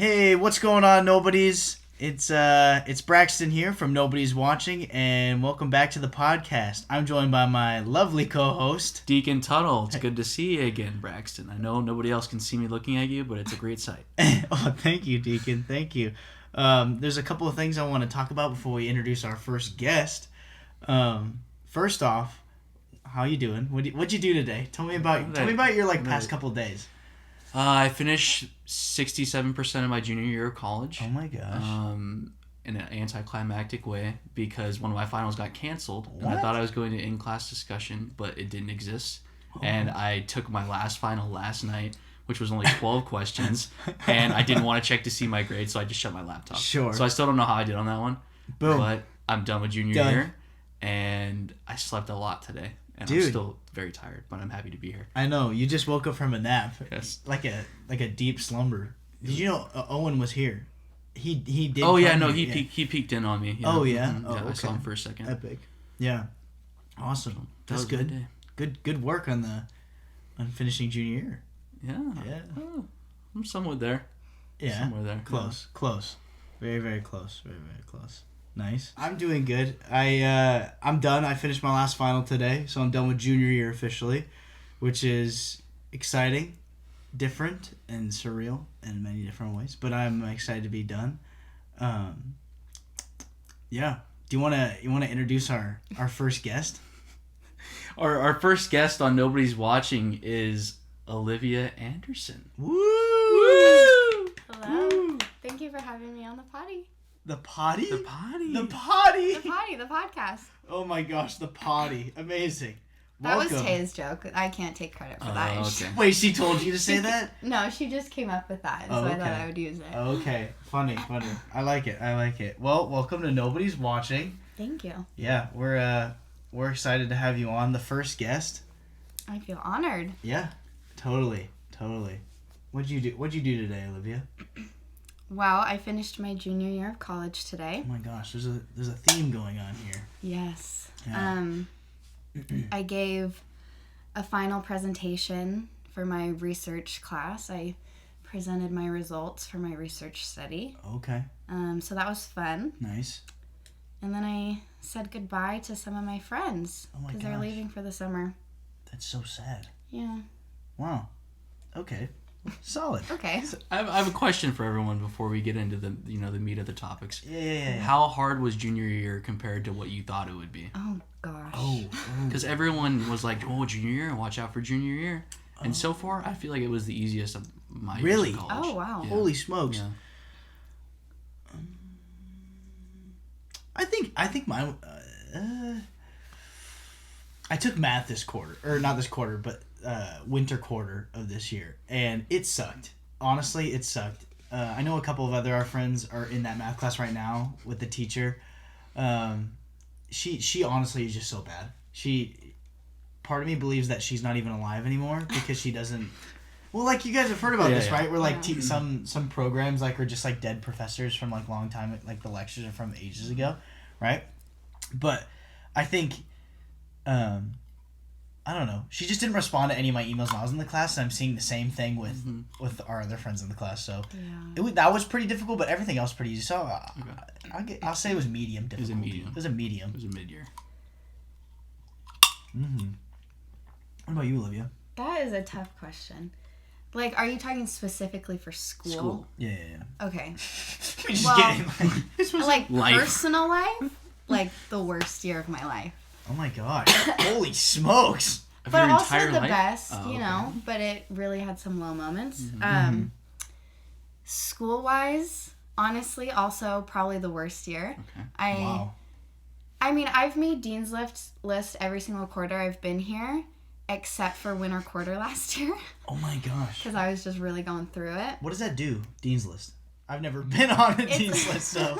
Hey, what's going on, Nobodies? It's Braxton here from Nobody's Watching, and welcome back to the podcast. I'm joined by my lovely co-host, Deacon Tuttle. It's good to see you again, Braxton. I know nobody else can see me looking at you, but it's a great sight. Oh, thank you, Deacon. Thank you. There's a couple of things I want to talk about before we introduce our first guest. First off, how you doing? What'd you do today? Tell me about your past couple of days. I finished 67% of my junior year of college. Oh my gosh. In an anticlimactic way because one of my finals got canceled. What? And I thought I was going to in-class discussion, but it didn't exist. Oh. And I took my last final last night, which was only 12 questions, and I didn't want to check to see my grade, so I just shut my laptop. Sure. So I still don't know how I did on that one. Boom. But I'm done with junior year, and I slept a lot today. And Dude. I'm still very tired, but I'm happy to be here. I know, you just woke up from a nap. Yes. Like a deep slumber. Did you know Owen was here? He did. Oh yeah, no, he peeked in on me. You know? Oh yeah. Mm-hmm. Oh, yeah, okay. I saw him for a second. Epic. Yeah. Awesome. That's good. Good work on finishing junior year. Yeah. Yeah. Oh, I'm somewhere there. Yeah. Somewhere there. Close. Very, very close. Very, very close. Nice. I'm doing good. I'm done. I finished my last final today, so I'm done with junior year officially, which is exciting, different, and surreal in many different ways. But I'm excited to be done. Yeah. Do you wanna introduce our first guest? Our first guest on Nobody's Watching is Alivia Anderson. Woo! Hello. Woo! Thank you for having me on the potty. The potty? The potty. The potty. The potty, the podcast. Oh my gosh, the potty. Amazing. That Welcome. was Tay's joke. I can't take credit for that. Okay. Wait, she told you to say that? No, she just came up with that, so I thought I would use it. Okay. Funny. I like it. Well, welcome to Nobody's Watching. Thank you. Yeah, we're excited to have you on, the first guest. I feel honored. Yeah, totally. What'd you do today, Olivia? Well, I finished my junior year of college today. Oh my gosh, there's a theme going on here. Yes. Yeah. I gave a final presentation for my research class. I presented my results for my research study. Okay. So that was fun. Nice. And then I said goodbye to some of my friends because they're leaving for the summer. That's so sad. Yeah. Wow. Okay. Solid. Okay. So I have a question for everyone before we get into the meat of the topics. Yeah. How hard was junior year compared to what you thought it would be? Oh gosh. Oh. Because everyone was like, "Oh, junior year, watch out for junior year." And so far, I feel like it was the easiest of my years of college. Oh wow. Yeah. Holy smokes. Yeah. I think mine. I took math this quarter, or not this quarter, but winter quarter of this year, and it sucked. Honestly, it sucked. I know a couple of our friends are in that math class right now with the teacher. She honestly is just so bad. Part of me believes that she's not even alive anymore because she doesn't. Well, like you guys have heard about this, right? Where like some programs like are just like dead professors from like long time, like the lectures are from ages ago, right? But I think, I don't know. She just didn't respond to any of my emails when I was in the class, and I'm seeing the same thing with our other friends in the class. So that was pretty difficult, but everything else pretty easy. So I'll say it was medium difficult. It was a medium. It was a mid-year. What about you, Olivia? That is a tough question. Like, are you talking specifically for school? Yeah. Okay. Just Well, kidding. This was like life. personal life, like the worst year of my life. Oh my gosh! Holy smokes! Of But your also entire the life? best, Oh, you okay. know. But it really had some low moments. Mm-hmm. School-wise, honestly, also probably the worst year. Okay. Wow. I mean, I've made Dean's list every single quarter I've been here, except for winter quarter last year. Oh my gosh! Because I was just really going through it. What does that do? Dean's list. I've never been on a Dean's list, so.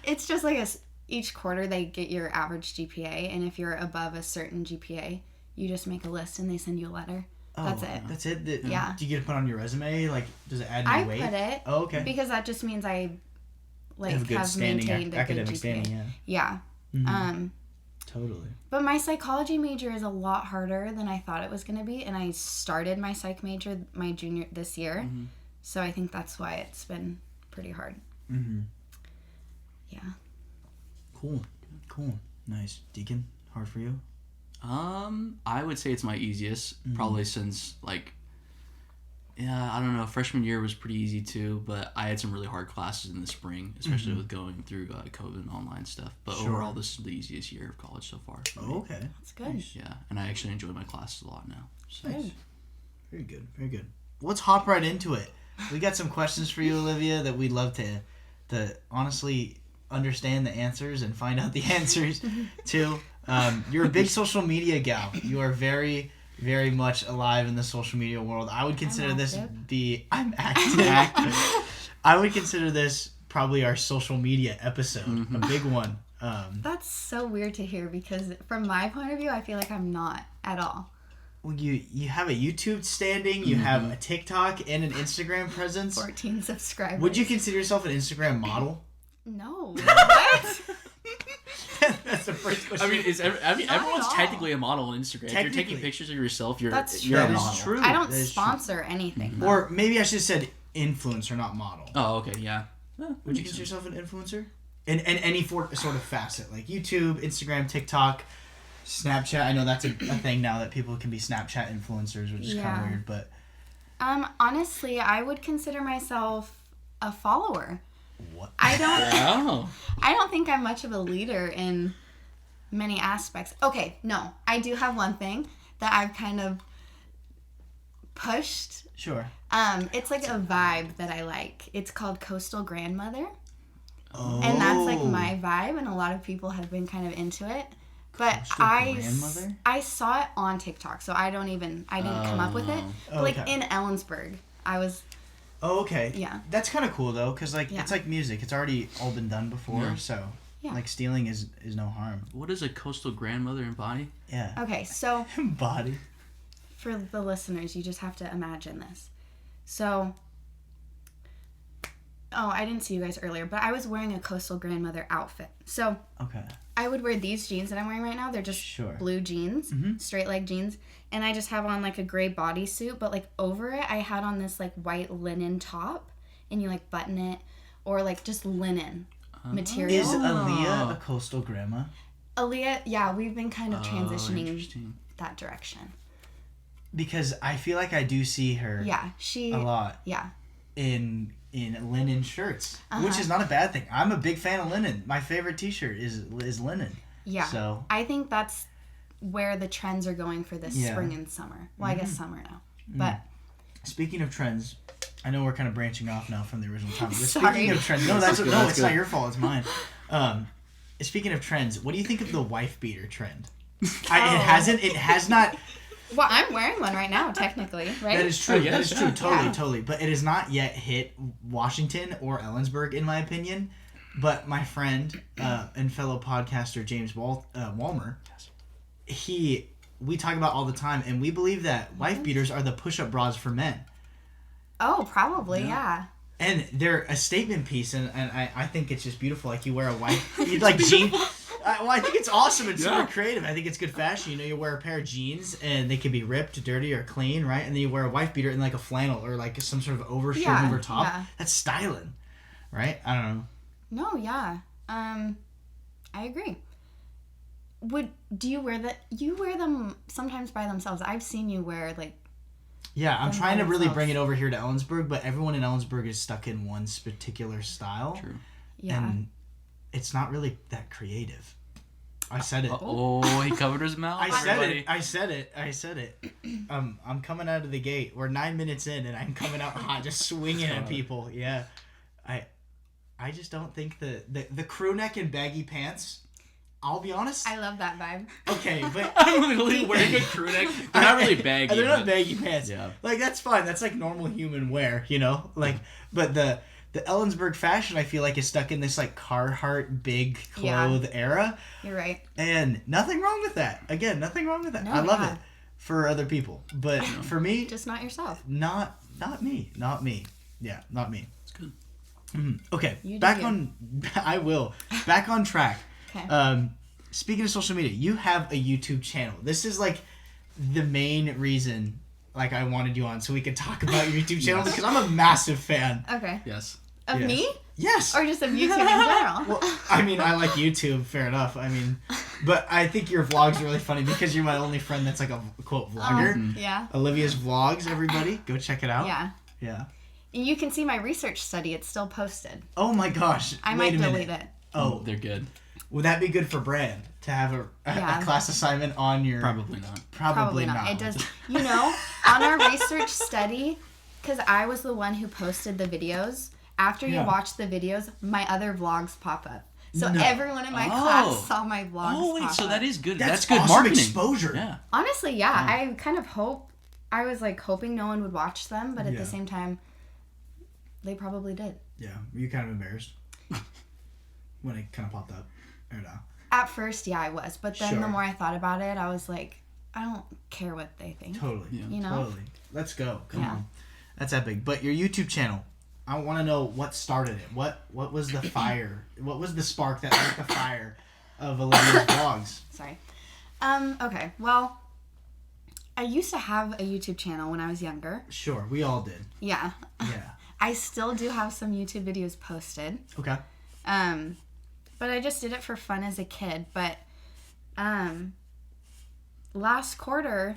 It's just like each quarter they get your average GPA, and if you're above a certain GPA, you just make a list and they send you a letter. Oh, That's it. That's it? Yeah. Do you get to put on your resume? Like, does it add any weight? I put it. Oh, okay. Because that just means I Have good standing, maintained a academic good GPA. standing, yeah. Yeah. Totally. But my psychology major is a lot harder than I thought it was going to be, and I started my psych major this year. So I think that's why it's been pretty hard. Mm-hmm. Yeah. Cool. Nice. Deacon, hard for you? I would say it's my easiest, probably since I don't know, freshman year was pretty easy too, but I had some really hard classes in the spring, especially with going through COVID and online stuff. But overall, this is the easiest year of college so far. Oh, okay. That's good. Nice. Yeah, and I actually enjoy my classes a lot now. So. Nice. Very good. Let's hop right into it. We got some questions for you, Olivia, that we'd love to honestly understand the answers and find out the answers to. You're a big social media gal. You are very, very much alive in the social media world. I would consider I'm active. I would consider this probably our social media episode, a big one. That's so weird to hear because from my point of view, I feel like I'm not at all. Well, you have a YouTube standing, you have a TikTok and an Instagram presence. 14 subscribers. Would you consider yourself an Instagram model? No. What? That's the first question. Everyone's technically a model on Instagram. If you're taking pictures of yourself, you're a model. That is true. I don't sponsor anything. Or maybe I should have said influencer, not model. Oh, okay, yeah. Would you consider yourself an influencer? In any sort of facet, like YouTube, Instagram, TikTok, Snapchat. I know that's a thing now that people can be Snapchat influencers, which is kind of weird, but... honestly, I would consider myself a follower. What? I don't... I don't know. I don't think I'm much of a leader in many aspects. Okay, no. I do have one thing that I've kind of pushed. Sure. It's like a vibe that I like. It's called Coastal Grandmother. Oh. And that's like my vibe, and a lot of people have been kind of into it. But I saw it on TikTok, so I didn't come up with it. But like in Ellensburg, I was... Oh, okay. Yeah. That's kind of cool, though, because it's like music. It's already all been done before, so stealing is no harm. What is a coastal grandmother embody? Yeah. Okay, so... Embody. For the listeners, you just have to imagine this. So... Oh, I didn't see you guys earlier, but I was wearing a coastal grandmother outfit. So... Okay. I would wear these jeans that I'm wearing right now. They're just blue jeans, straight leg jeans. And I just have on like a gray bodysuit, but like over it, I had on this like white linen top. And you like button it, or like just linen material. Is Aaliyah a coastal grandma? Aaliyah, yeah, we've been kind of transitioning that direction. Because I feel like I do see her a lot. Yeah. In linen shirts, which is not a bad thing. I'm a big fan of linen. My favorite t-shirt is linen. Yeah. So I think that's where the trends are going for this spring and summer. Well, I guess summer now. But speaking of trends, I know we're kind of branching off now from the original topic. But Sorry. Speaking of trends, it's not your fault. It's mine. Speaking of trends, what do you think of the wife beater trend? It has not. Well, I'm wearing one right now, technically, right? That is true. Oh, yes, that is true. Totally. But it has not yet hit Washington or Ellensburg, in my opinion. But my friend and fellow podcaster James Walmer, we talk about all the time, and we believe that wife beaters are the push-up bras for men. Oh, probably, yeah. And they're a statement piece, and I think it's just beautiful. Like you wear a wife, like jeans. I think it's awesome and super creative. I think it's good fashion. You wear a pair of jeans and they can be ripped, dirty, or clean, right? And then you wear a wife beater and like a flannel or like some sort of overshirt over top. Yeah. That's styling, right? I don't know. No, yeah. I agree. Do you wear that? You wear them sometimes by themselves. I've seen you wear like. Yeah, I'm trying to really bring it over here to Ellensburg, but everyone in Ellensburg is stuck in one particular style. True. Yeah. And it's not really that creative. I said it. Oh, he covered his mouth. I said it. I'm coming out of the gate. We're 9 minutes in, and I'm coming out hot, just swinging at people. Yeah, I just don't think the crew neck and baggy pants. I'll be honest. I love that vibe. Okay, but I'm literally wearing a crew neck. They're not really baggy. They're not baggy pants. Yeah, like that's fine. That's like normal human wear, Like, but the Ellensburg fashion, I feel like, is stuck in this like Carhartt big clothes era. You're right. And nothing wrong with that. Again, nothing wrong with that. No, I love it for other people, but for me, just not yourself. Not me. Yeah, not me. It's good. Mm-hmm. Okay, back on track. Okay. Speaking of social media, you have a YouTube channel. This is like the main reason. Like I wanted you on so we could talk about your YouTube channel because I'm a massive fan. Okay. Yes. Of yes. me? Yes. Or just of YouTube in general? Well, I mean, I like YouTube, fair enough. I mean, but I think your vlogs are really funny because you're my only friend that's like a, quote, vlogger. Yeah. Olivia's vlogs, everybody. Go check it out. Yeah. Yeah. You can see my research study. It's still posted. Oh my gosh. I might delete it. Oh. They're good. Would that be good for brand to have a class assignment on your... Probably not. Probably not. It does. You know, on our research study, because I was the one who posted the videos, after you watch the videos, my other vlogs pop up. So everyone in my class saw my vlogs. Oh, wait, so that is good. That's good awesome marketing. Exposure. Yeah. Honestly, yeah. I kind of I was like hoping no one would watch them, but at the same time, they probably did. Yeah. Were you kind of embarrassed when it kind of popped up? Or no? At first, yeah, I was. But then the more I thought about it, I was like, I don't care what they think. Totally. Yeah. You know? Totally. Let's go. Come on. That's epic. But your YouTube channel, I want to know what started it. What was the fire? What was the spark that lit the fire of Olivia's vlogs? Sorry. Okay. Well, I used to have a YouTube channel when I was younger. Sure. We all did. Yeah. Yeah. I still do have some YouTube videos posted. Okay. But I just did it for fun as a kid. But last quarter,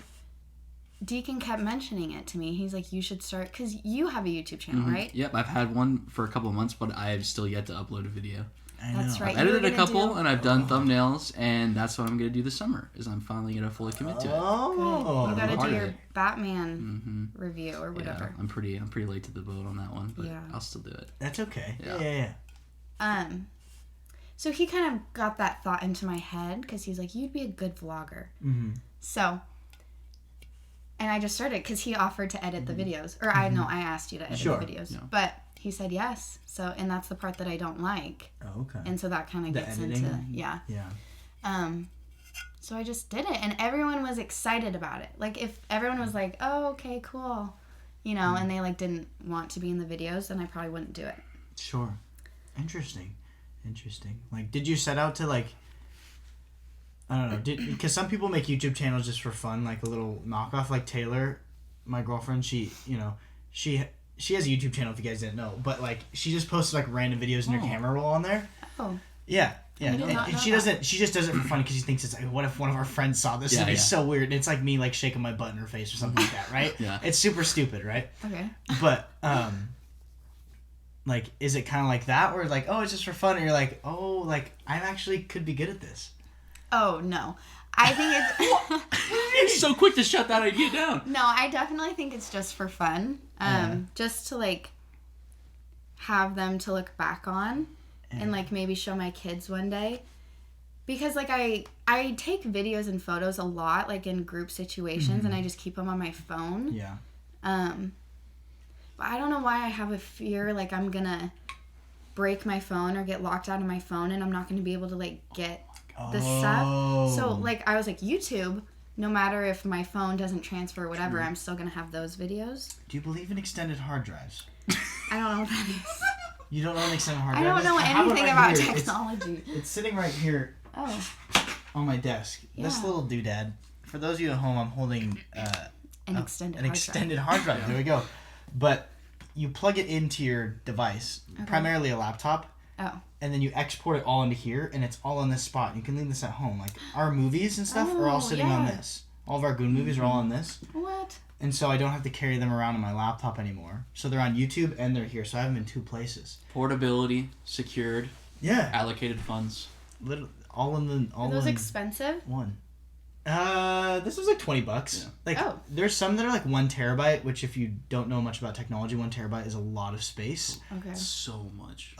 Deacon kept mentioning it to me. He's like, you should start, because you have a YouTube channel, right? Yep, I've had one for a couple of months, but I have still yet to upload a video. I know. That's right. I've edited a couple, and I've done thumbnails, and that's what I'm going to do this summer, is I'm finally going to fully commit to it. Oh. You got to part do of your it. Batman review or whatever. Yeah, I'm pretty late to the boat on that one, but I'll still do it. That's okay. Yeah. So he kind of got that thought into my head, because he's like, you'd be a good vlogger. Mm-hmm. So... And I just started because he offered to edit the videos. Or I asked you to edit the videos. Yeah. But he said yes. So, and that's the part that I don't like. Oh, okay. And so that kind of gets editing? into, yeah. So I just did it. And everyone was excited about it. Like, if everyone was like, oh, okay, cool. You know, and they, like, didn't want to be in the videos, then I probably wouldn't do it. Sure. Interesting. Like, did you set out to, like... I don't know, because some people make YouTube channels just for fun, like a little knockoff. Like Taylor, my girlfriend, she has a YouTube channel, if you guys didn't know, but like she just posts like random videos in her camera roll on there. Oh. Yeah. And she just does it for fun because she thinks it's like, what if one of our friends saw this? It'd be so weird. And it's like me like shaking my butt in her face or something like that, right? Yeah. It's super stupid, right? Okay. But like, is it kind of like that, or like, oh, it's just for fun, or you're like, oh, like I actually could be good at this? Oh, no. I think it's... You're so quick to shut that idea down. No, I definitely think it's just for fun. Just to, like, have them to look back on and, like, maybe show my kids one day. Because, like, I take videos and photos a lot, like, in group situations, and I just keep them on my phone. Yeah. But I don't know why I have a fear, like, I'm gonna break my phone or get locked out of my phone and I'm not gonna be able to, like, get... the stuff. So, like, I was like, YouTube, no matter if my phone doesn't transfer or whatever, I'm still going to have those videos. Do you believe in extended hard drives? I don't know what that is. You don't know an extended hard drive? I don't know anything about technology. It's sitting right here on my desk. Yeah. This little doodad. For those of you at home, I'm holding an extended hard drive. There we go. But you plug it into your device, primarily a laptop. Oh. And then you export it all into here, and it's all in this spot. You can leave this at home. Like, our movies and stuff are all sitting on this. All of our Goon movies are all on this. What? And so I don't have to carry them around on my laptop anymore. So they're on YouTube, and they're here. So I have them in 2 places. Portability, secured. Yeah. Allocated funds. All in the... Are those expensive? One. This was like $20. Yeah. Like, there's some that are like 1 terabyte, which if you don't know much about technology, 1 terabyte is a lot of space. Okay. So much.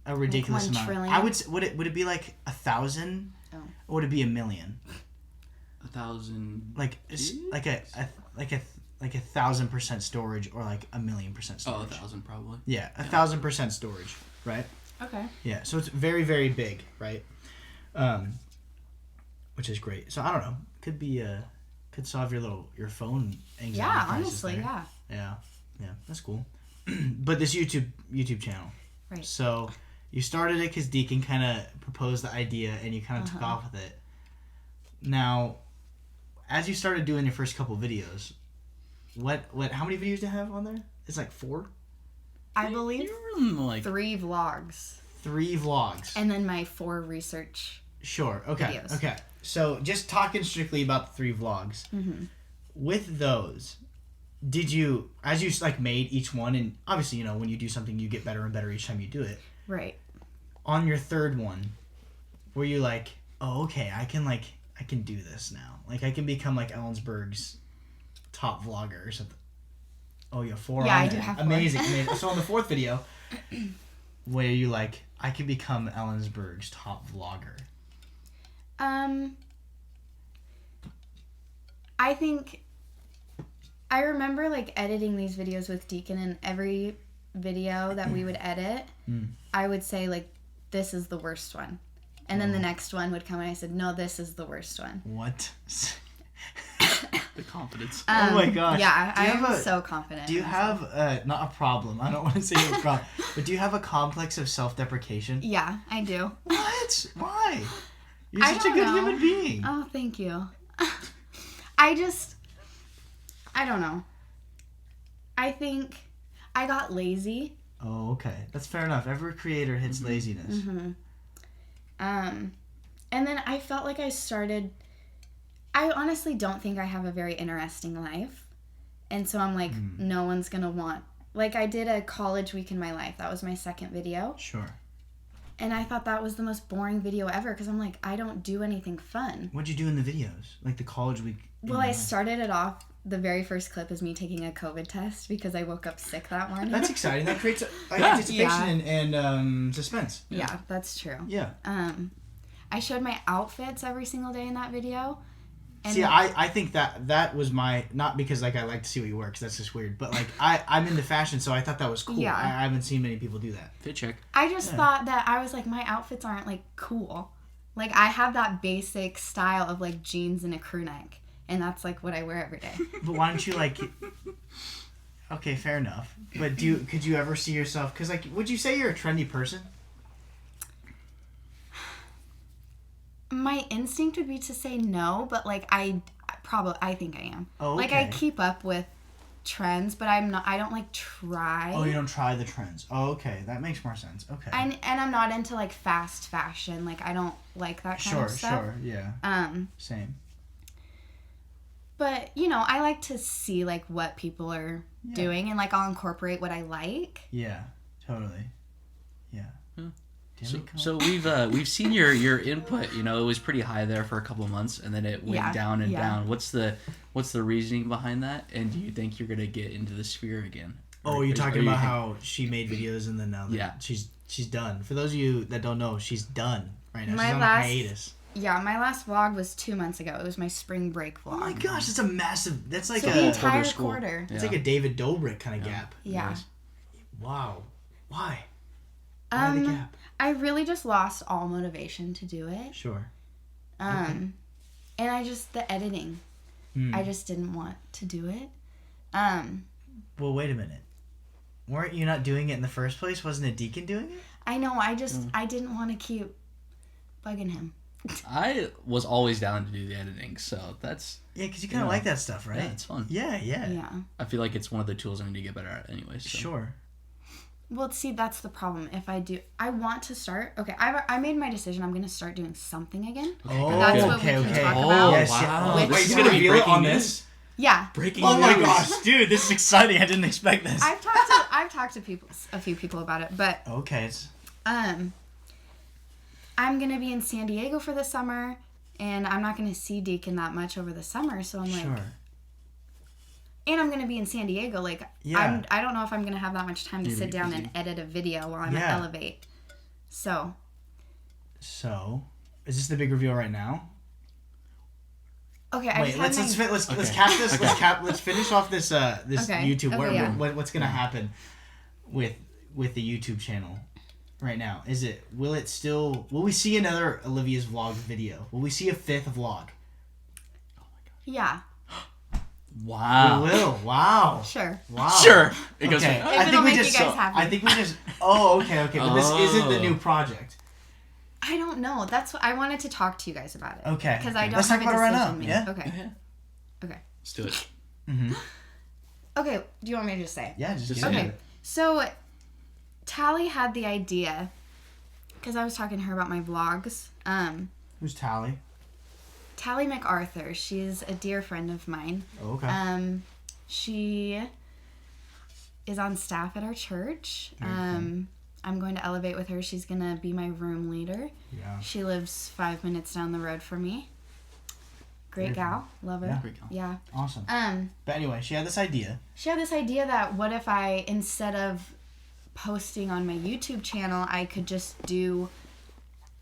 A ridiculous like 1 amount. trillion? I would it be like 1,000? Oh. Or would it be 1,000,000? 1,000. Like a 1,000% storage, or like 1,000,000% storage. Oh, 1,000 probably. Yeah, 1,000% storage, right? Okay. Yeah, so it's very, very big, right? Which is great. So I don't know. Could solve your phone anxiety. Yeah, honestly, there. Yeah, that's cool. But this YouTube channel. Right. So you started it because Deacon kind of proposed the idea, and you kind of took off with it. Now, as you started doing your first couple videos, how many videos do you have on there? It's like 4? I believe like 3 vlogs. 3 vlogs. And then my 4 research Sure. Okay. videos. Okay. So just talking strictly about the 3 vlogs. Mm-hmm. With those, did you, as you like made each one, and obviously, you know, when you do something, you get better and better each time you do it. Right. On your 3rd one, were you like, oh, okay, I can do this now. Like, I can become like Ellensburg's top vlogger or something. Oh, you have 4 yeah, on I there. do have 4. Amazing. So on the 4th video, where you like, I can become Ellensburg's top vlogger. I think I remember like editing these videos with Deacon, and every video that we would edit, I would say like, this is the worst one. And then the next one would come and I said, no, this is the worst one. What? the confidence. Oh my gosh. Yeah, I am so confident. Do you have, not a problem, I don't want to say you have a problem, but do you have a complex of self-deprecation? Yeah, I do. What? Why? You're such a good human being. Oh, thank you. I don't know. I think I got lazy. Oh, okay. That's fair enough. Every creator hits laziness. Mm-hmm. And then I felt like I honestly don't think I have a very interesting life. And so I'm like, no one's going to want. Like, I did a college week in my life. That was my 2nd video. Sure. And I thought that was the most boring video ever because I'm like, I don't do anything fun. What'd you do in the videos? Like the college week? Well, I started it off. The very first clip is me taking a COVID test because I woke up sick that morning. That's exciting. That creates anticipation and suspense. Yeah, that's true. Yeah. I showed my outfits every single day in that video. And see, I think that was my, not because like I like to see what you wear because that's just weird, but like I'm into fashion, so I thought that was cool. Yeah. I haven't seen many people do that. Fit check. I just thought that I was like, my outfits aren't like cool. Like I have that basic style of like jeans and a crew neck, and that's like what I wear every day. But why don't you like? Okay, fair enough. But could you ever see yourself? Because like, would you say you're a trendy person? My instinct would be to say no, but like I think I am. Oh, okay. Like I keep up with trends, but I'm not. I don't like try. Oh, you don't try the trends. Oh, okay, that makes more sense. Okay. And I'm not into like fast fashion. Like I don't like that kind of stuff. Sure, yeah. Same. But you know, I like to see like what people are doing, and like I'll incorporate what I like. Yeah, totally. Yeah. So we've seen your input. You know, it was pretty high there for a couple of months, and then it went down and down. What's the reasoning behind that? And do you think you're gonna get into the sphere again? Oh, you're talking about how she made videos and then now she's done. For those of you that don't know, she's done right now. She's on a hiatus. Yeah, my last vlog was 2 months ago. It was my spring break vlog. Oh my gosh, it's a massive. That's like the entire quarter. It's like a David Dobrik kind of gap. Yeah. Nice. Wow. Why? Why the gap? I really just lost all motivation to do it. Sure. And the editing. I just didn't want to do it. Well, wait a minute. Weren't you not doing it in the first place? Wasn't it Deacon doing it? I know. I didn't want to keep bugging him. I was always down to do the editing, so that's... Yeah, because you kind of like that stuff, right? Yeah, it's fun. Yeah. I feel like it's one of the tools I need to get better at anyway. So. Sure. Well, see, that's the problem. If I do... I want to start... Okay, I made my decision. I'm going to start doing something again. Oh, that's what we can talk about. Yes, wow. Wait, he's going to reveal it on this? Yeah. Breaking news. Oh my news. gosh, dude, this is exciting. I didn't expect this. I've talked to a few people about it, but... Okay. I'm going to be in San Diego for the summer, and I'm not going to see Deacon that much over the summer, so I'm like... Sure. And I'm going to be in San Diego, like, I don't know if I'm going to have that much time to sit down and edit a video while I'm at Elevate. So, is this the big reveal right now? Okay, let's cap this. Let's finish off this YouTube. Okay, what's gonna happen with the YouTube channel right now? Will we see another Olivia's vlog video? Will we see a 5th vlog? Oh my god. Yeah. Wow. We will. Wow. Sure. Wow. Sure. If it'll make you guys happy. I think we just. Oh, okay. But this isn't the new project. I don't know. That's what I wanted to talk to you guys about it. Okay. Because I don't Let's have a talk about decision it right now. made. Yeah. Okay. Yeah. Okay. Let's do it. Mm-hmm. Okay. Do you want me to just say it? Yeah. Just okay. it. So Tally had the idea, because I was talking to her about my vlogs. Who's Tally? Tally MacArthur. She's a dear friend of mine. Oh, okay. She is on staff at our church. I'm going to elevate with her. She's going to be my room leader. Yeah. She lives 5 minutes down the road from me. Great gal. Love her. Yeah. Great gal. Yeah. Awesome. But anyway, she had this idea. That what if I, instead of posting on my YouTube channel, I could just do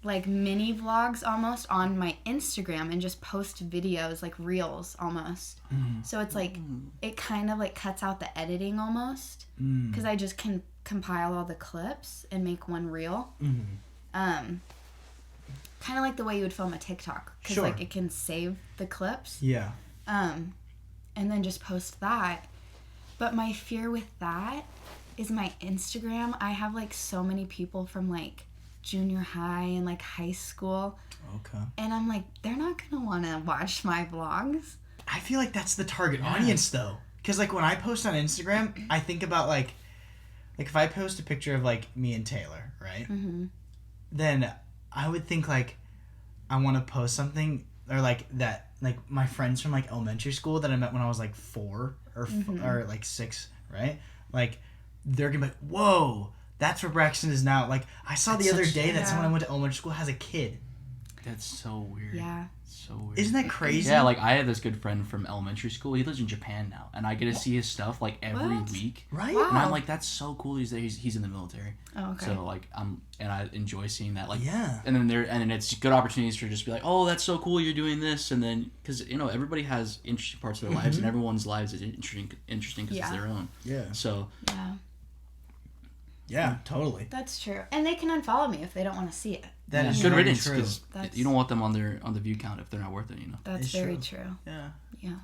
like mini vlogs almost on my Instagram and just post videos, like reels almost. So it's like, it kind of like cuts out the editing almost. Because I just can compile all the clips and make one reel. Kind of like the way you would film a TikTok. Because like it can save the clips. Yeah. And then just post that. But my fear with that is my Instagram. I have like so many people from like junior high and like high school. Okay. And I'm like, they're not gonna want to watch my vlogs. I feel like that's the target audience though. Because like when I post on Instagram, I think about like if I post a picture of like me and Taylor, right? Then I would think like I want to post something or like that, like my friends from like elementary school that I met when I was like 4 or like 6, right? Like they're gonna be like, whoa, that's where Braxton is now. Like I saw the other day that someone I went to elementary school has a kid. That's so weird. Yeah. So weird. Isn't that crazy? Yeah, like I had this good friend from elementary school. He lives in Japan now, and I get to see his stuff like every week. Right? Wow. And I'm like, that's so cool. He's there. He's in the military. Oh, okay. So like and I enjoy seeing that. Like yeah. And then it's good opportunities for just be like, oh, that's so cool. You're doing this, and then because everybody has interesting parts of their lives, and everyone's lives is interesting because it's their own. Yeah. So. Yeah. Yeah, totally. That's true. And they can unfollow me if they don't want to see it. That is good very riddance true. because you don't want them on the view count if they're not worth it. That's it's very true. Yeah. Yeah.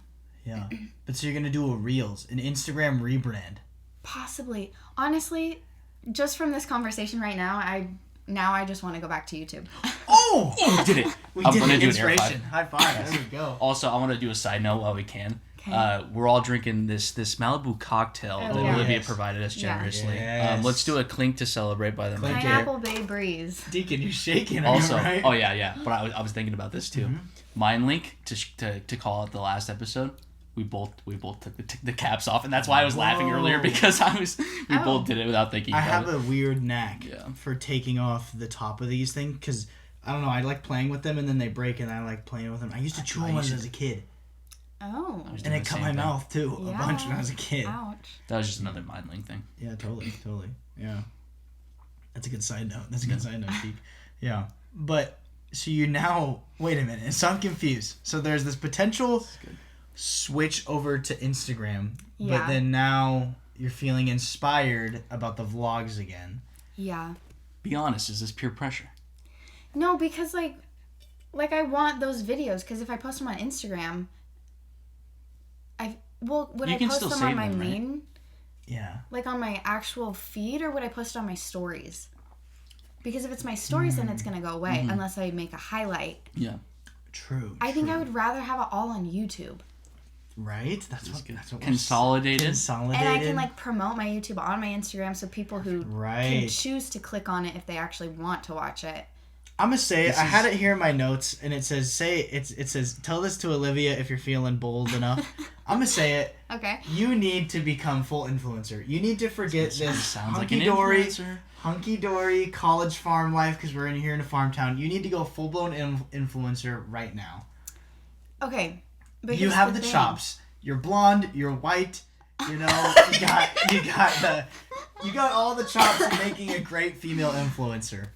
Yeah. But so you're gonna do a Reels, an Instagram rebrand. Possibly. Honestly, just from this conversation right now, I just want to go back to YouTube. Oh! We did it. We I'm did gonna it. do an air Inspiration. five. High five. There we go. Also, I want to do a side note while we can. Okay. We're all drinking this Malibu cocktail that Olivia provided us generously. Yes. Let's do a clink to celebrate by the Clink. Pineapple Bay Breeze. Deacon, you're shaking. Also, right? oh yeah. But I was thinking about this too. Mind link to call out the last episode. We both took the caps off, and that's why I was laughing earlier because we both did it without thinking. I have a weird knack Yeah. for taking off the top of these things because I don't know. I like playing with them, and then they break, and I like playing with them. I used to chew them as a kid. Oh. And it cut my mouth too a bunch when I was a kid. Ouch. That was just another mind link thing. Yeah, totally. Yeah. That's a good side note. Pete. Yeah. But, so you now, wait a minute. So I'm confused. So there's this potential switch over to Instagram, but then now you're feeling inspired about the vlogs again. Yeah. Be honest, is this peer pressure? No, because like I want those videos because if I post them on Instagram, would I post them on my main? Right? Yeah. Like on my actual feed, or would I post it on my stories? Because if it's my stories, then it's gonna go away unless I make a highlight. Yeah. True. I think I would rather have it all on YouTube. Right? That's what consolidated. And I can like promote my YouTube on my Instagram so people who can choose to click on it if they actually want to watch it. I'm gonna say I had it here in my notes, and it says it says tell this to Alivia if you're feeling bold enough. I'm gonna say it. Okay. You need to become full influencer. You need to forget this hunky dory college farm life because we're here in a farm town. You need to go full blown influencer right now. Okay. You have the chops. You're blonde. You're white. You know you got all the chops of making a great female influencer.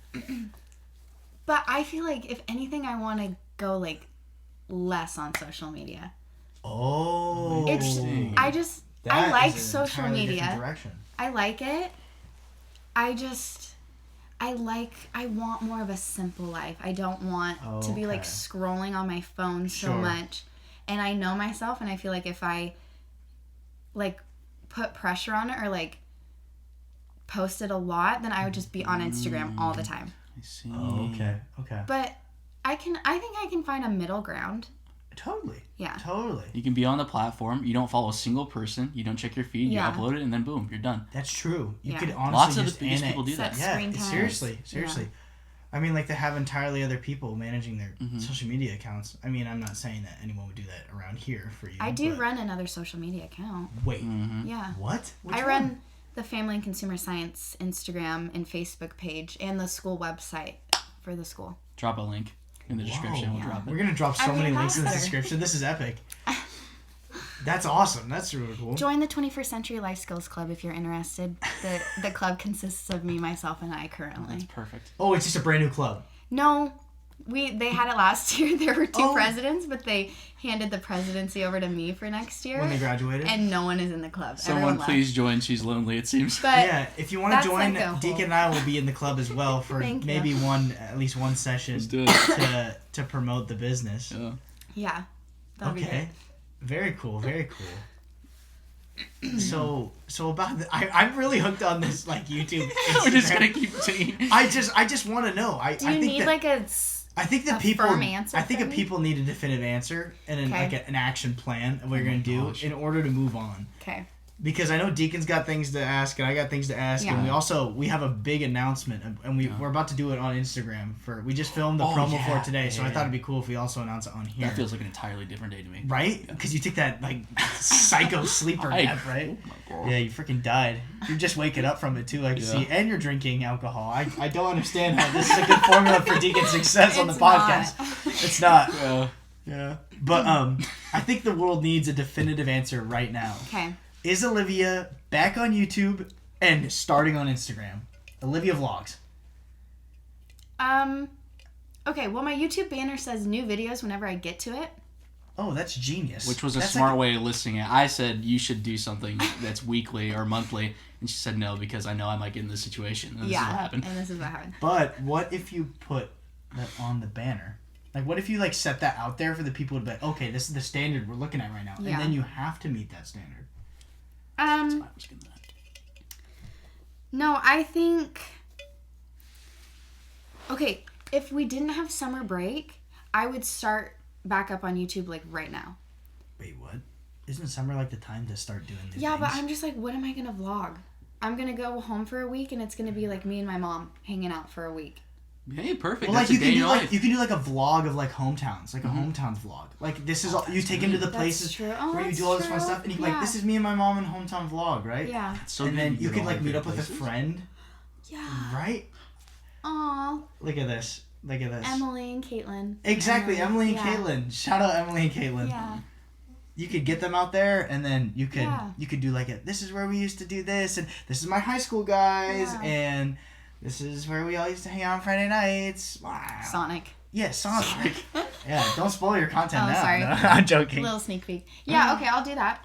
But I feel like if anything, I want to go like less on social media. Oh, I like social media. I like it. I want more of a simple life. I don't want to be like scrolling on my phone so much. And I know myself, and I feel like if I like put pressure on it or like post it a lot, then I would just be on Instagram all the time. I see. Oh, okay. But I think I can find a middle ground. Totally. Yeah. Totally. You can be on the platform. You don't follow a single person. You don't check your feed. You upload it, and then boom, you're done. That's true. You could honestly lots of just the biggest people do that. Yeah. Seriously. Yeah. I mean, like, they have entirely other people managing their social media accounts. I mean, I'm not saying that anyone would do that around here for you. I do run another social media account. Wait. Yeah. What? I run the Family and Consumer Science Instagram and Facebook page and the school website for the school. Drop a link in the description. We'll drop it. We're going to drop so many links in the description. This is epic. That's awesome. That's really cool. Join the 21st Century Life Skills Club if you're interested. The club consists of me, myself, and I currently. That's perfect. Oh, it's just a brand new club. No, they had it last year. There were 2 presidents, but they handed the presidency over to me for next year. When they graduated? And no one is in the club. Someone please join. She's lonely, it seems. But yeah, if you want to join, like Deacon and I will be in the club as well for maybe at least one session to promote the business. Yeah. That'll be great. Very cool. Very cool. So about I'm really hooked on this like YouTube. Instagram. We're just gonna keep saying. I just want to know. I think need like a I think that people. Firm answer I think that people need a definitive answer and an action plan of what you're gonna do in order to move on. Okay. Because I know Deacon's got things to ask and I got things to ask, and we have a big announcement, and we're about to do it on Instagram. We just filmed the promo for it today, so I thought it'd be cool if we also announce it on here. That feels like an entirely different day to me, right? Because you took that like psycho sleeper nap, right? Oh my God. Yeah, you freaking died. You're just waking up from it too, I can see, and you're drinking alcohol. I don't understand how this is a good formula for Deacon's success on the podcast. It's not. Yeah. But I think the world needs a definitive answer right now. Okay. Is Alivia back on YouTube and starting on Instagram? Alivia Vlogs. Okay, well, my YouTube banner says new videos whenever I get to it. Oh, that's genius. Which was a smart way of listing it. I said you should do something that's weekly or monthly, and she said no because I know I might get in this situation. And this is what happened. And this is what happened. But what if you put that on the banner? Like, what if you like set that out there for the people to be like, okay, this is the standard we're looking at right now, and then you have to meet that standard. No, I think... Okay, if we didn't have summer break, I would start back up on YouTube, like, right now. Wait, what? Isn't summer, like, the time to start doing things? Yeah, but I'm just like, what am I going to vlog? I'm going to go home for a week, and it's going to be, like, me and my mom hanging out for a week. Hey, perfect. Well, like, you can do, like, a vlog of, like, hometowns. Like, a hometowns vlog. Like, this is all... You take them to the places where you do all this fun stuff, and you can like, this is me and my mom in hometown vlog, right? Yeah. And then you could, like, meet up with a friend. Yeah. Right? Aw. Look at this. Emily and Caitlin. Exactly, Emily and Caitlin. Shout out Emily and Caitlin. Yeah. You could get them out there, and then you could do, like, this is where we used to do this, and this is my high school guys, and... This is where we all used to hang out on Friday nights. Wow. Sonic. Yeah, Sonic. Yeah, don't spoil your content now. Sorry. No, I'm joking. Little sneak peek. Yeah, okay, I'll do that.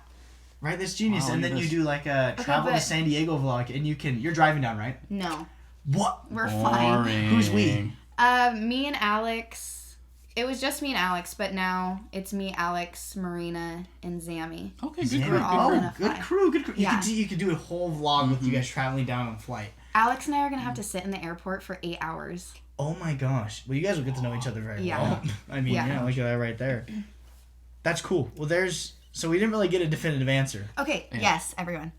Right, that's genius. And then you do like a travel to San Diego vlog, and you're driving down, right? No. What? We're flying. Who's we? Me and Alex. It was just me and Alex, but now it's me, Alex, Marina, and Zammy. Okay, good crew. We're all gonna fly. Good crew. You could do a whole vlog with you guys traveling down on flight. Alex and I are going to have to sit in the airport for 8 hours. Oh my gosh. Well, you guys will get to know each other very well. I mean, look at that right there. That's cool. Well, so we didn't really get a definitive answer. Okay, yes, everyone.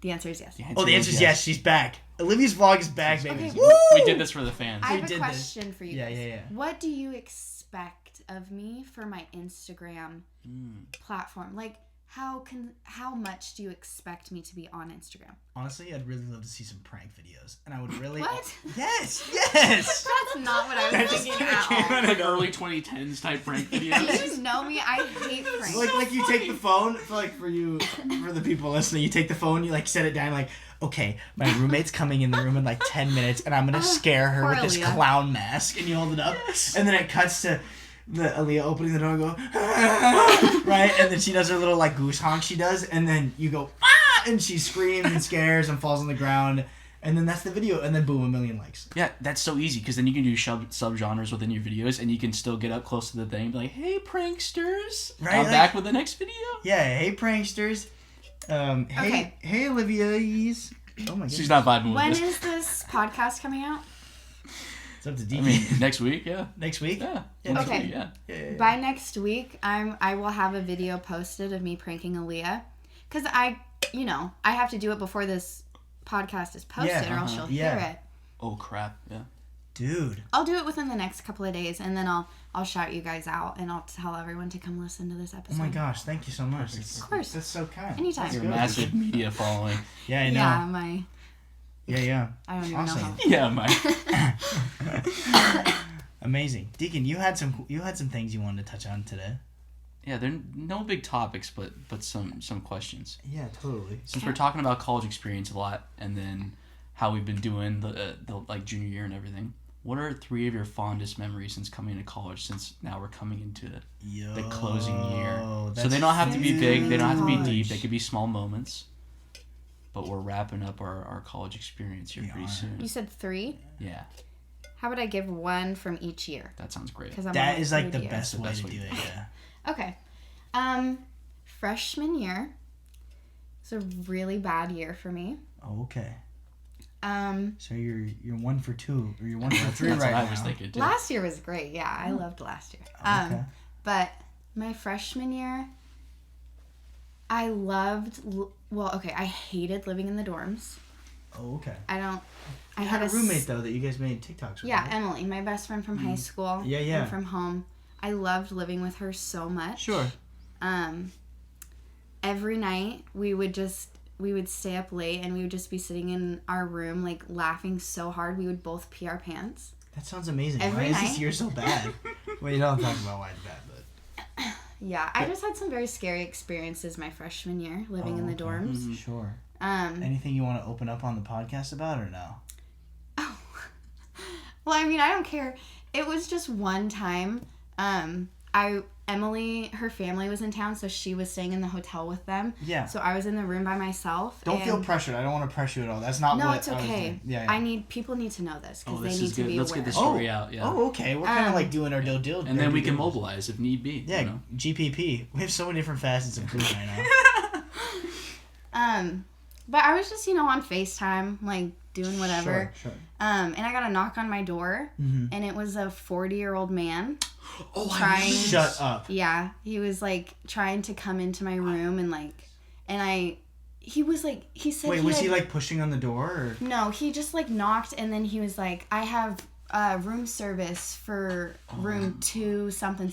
The answer is yes. The answer is yes. She's back. Olivia's vlog is back, baby. Okay. We did this for the fans. I have a question for you guys. Yeah. What do you expect of me for my Instagram platform? Like, how much do you expect me to be on Instagram? Honestly, I'd really love to see some prank videos, and I would really. What? Yes. That's not what I was thinking at all. Like early 2010s type prank videos. You know me, I hate pranks. Like you take the phone for the people listening. You take the phone, you like set it down, like, okay, my roommate's coming in the room in like 10 minutes, and I'm gonna scare her with this clown mask, and you hold it up, and then it cuts to Aaliyah opening the door and go, right? And then she does her little like goose honk she does, and then you go, ah! And she screams and scares and falls on the ground, and then that's the video, and then boom, 1 million likes. Yeah, that's so easy, because then you can do subgenres within your videos, and you can still get up close to the thing and be like, hey, pranksters, right? I'm back with the next video. Yeah, hey, pranksters. Hey, Olivia. Oh my goodness. She's not vibing with When this. is this podcast coming out? It's up to Deacon. I mean, next week, yeah. Next week? Yeah. Okay. Week, Yeah. By next week, I will have a video posted of me pranking Aaliyah. Because I have to do it before this podcast is posted or else she'll hear it. Oh, crap. Yeah. Dude. I'll do it within the next couple of days, and then I'll shout you guys out, and I'll tell everyone to come listen to this episode. Oh my gosh, thank you so much. Of course. That's so kind. Anytime. Your massive media following. Yeah, I know. Yeah, my... Yeah. I don't even know how. Yeah, my... Amazing. Deacon, you had some things you wanted to touch on today. Yeah, they're no big topics, but some questions. Yeah, totally. Since we're talking about college experience a lot, and then how we've been doing the like junior year and everything, what are 3 of your fondest memories since coming to college? Since now we're coming into the closing year, so they don't have to be big, they don't have to be deep. They could be small moments. But we're wrapping up our college experience here pretty soon. You said 3? Yeah. How about I give 1 from each year? That sounds great. That is like the best way to do it, yeah. Okay. Freshman year. It's a really bad year for me. Oh, okay. So you're 1 for 2, or you're 1 for 3 That's right what now. I was thinking too. Last year was great. Yeah, I loved last year. Okay. But my freshman year, I loved. Well, okay, I hated living in the dorms. Oh, okay. I had a roommate though that you guys made TikToks with. Yeah, right? Emily, my best friend from high school. Yeah. And from home. I loved living with her so much. Sure. Every night we would stay up late and we would just be sitting in our room like laughing so hard we would both pee our pants. That sounds amazing. Every Why night? is this year so bad? Well, you don't talk about why it's bad, but... Yeah, I just had some very scary experiences my freshman year living in the dorms. Mm-hmm. Sure. Anything you want to open up on the podcast about or no? Oh. Well, I mean, I don't care. It was just one time. Emily, her family was in town, so she was staying in the hotel with them. Yeah. So I was in the room by myself. Don't feel pressured. I don't want to pressure you at all. That's not what No, it's okay. Yeah. People need to know this because they this need is to good. be Let's aware. get the story out. Yeah. Oh, okay. We're kind of like doing our due diligence. And then we can mobilize if need be. Yeah, you know? GPP. We have so many different facets of proof right now. But I was just, on FaceTime, like, doing whatever. Sure. And I got a knock on my door, and it was a 40-year-old man. Shut up. Yeah, he was like trying to come into my room he said. Wait, was he like pushing on the door? Or? No, he just like knocked and then he was like, I have room service for room 2 something.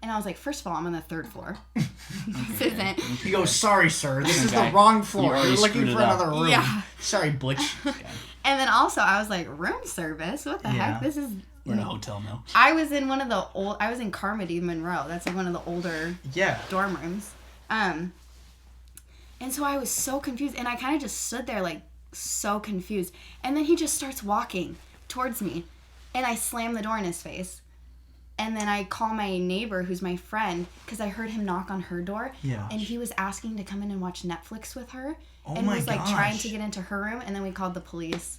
And I was like, first of all, I'm on the 3rd floor. This isn't. He goes, sorry, sir. This is the wrong floor. You're looking for another room. Yeah. Sorry, Butch. And then also, I was like, room service? What the heck? This is... We're in a hotel now. I was in I was in Carmody, Monroe. That's like one of the older dorm rooms. And so I was so confused. And I kind of just stood there like so confused. And then he just starts walking towards me. And I slam the door in his face. And then I call my neighbor, who's my friend, because I heard him knock on her door. Yeah. And he was asking to come in and watch Netflix with her. Oh and my was like gosh. trying to get into her room. And then we called the police.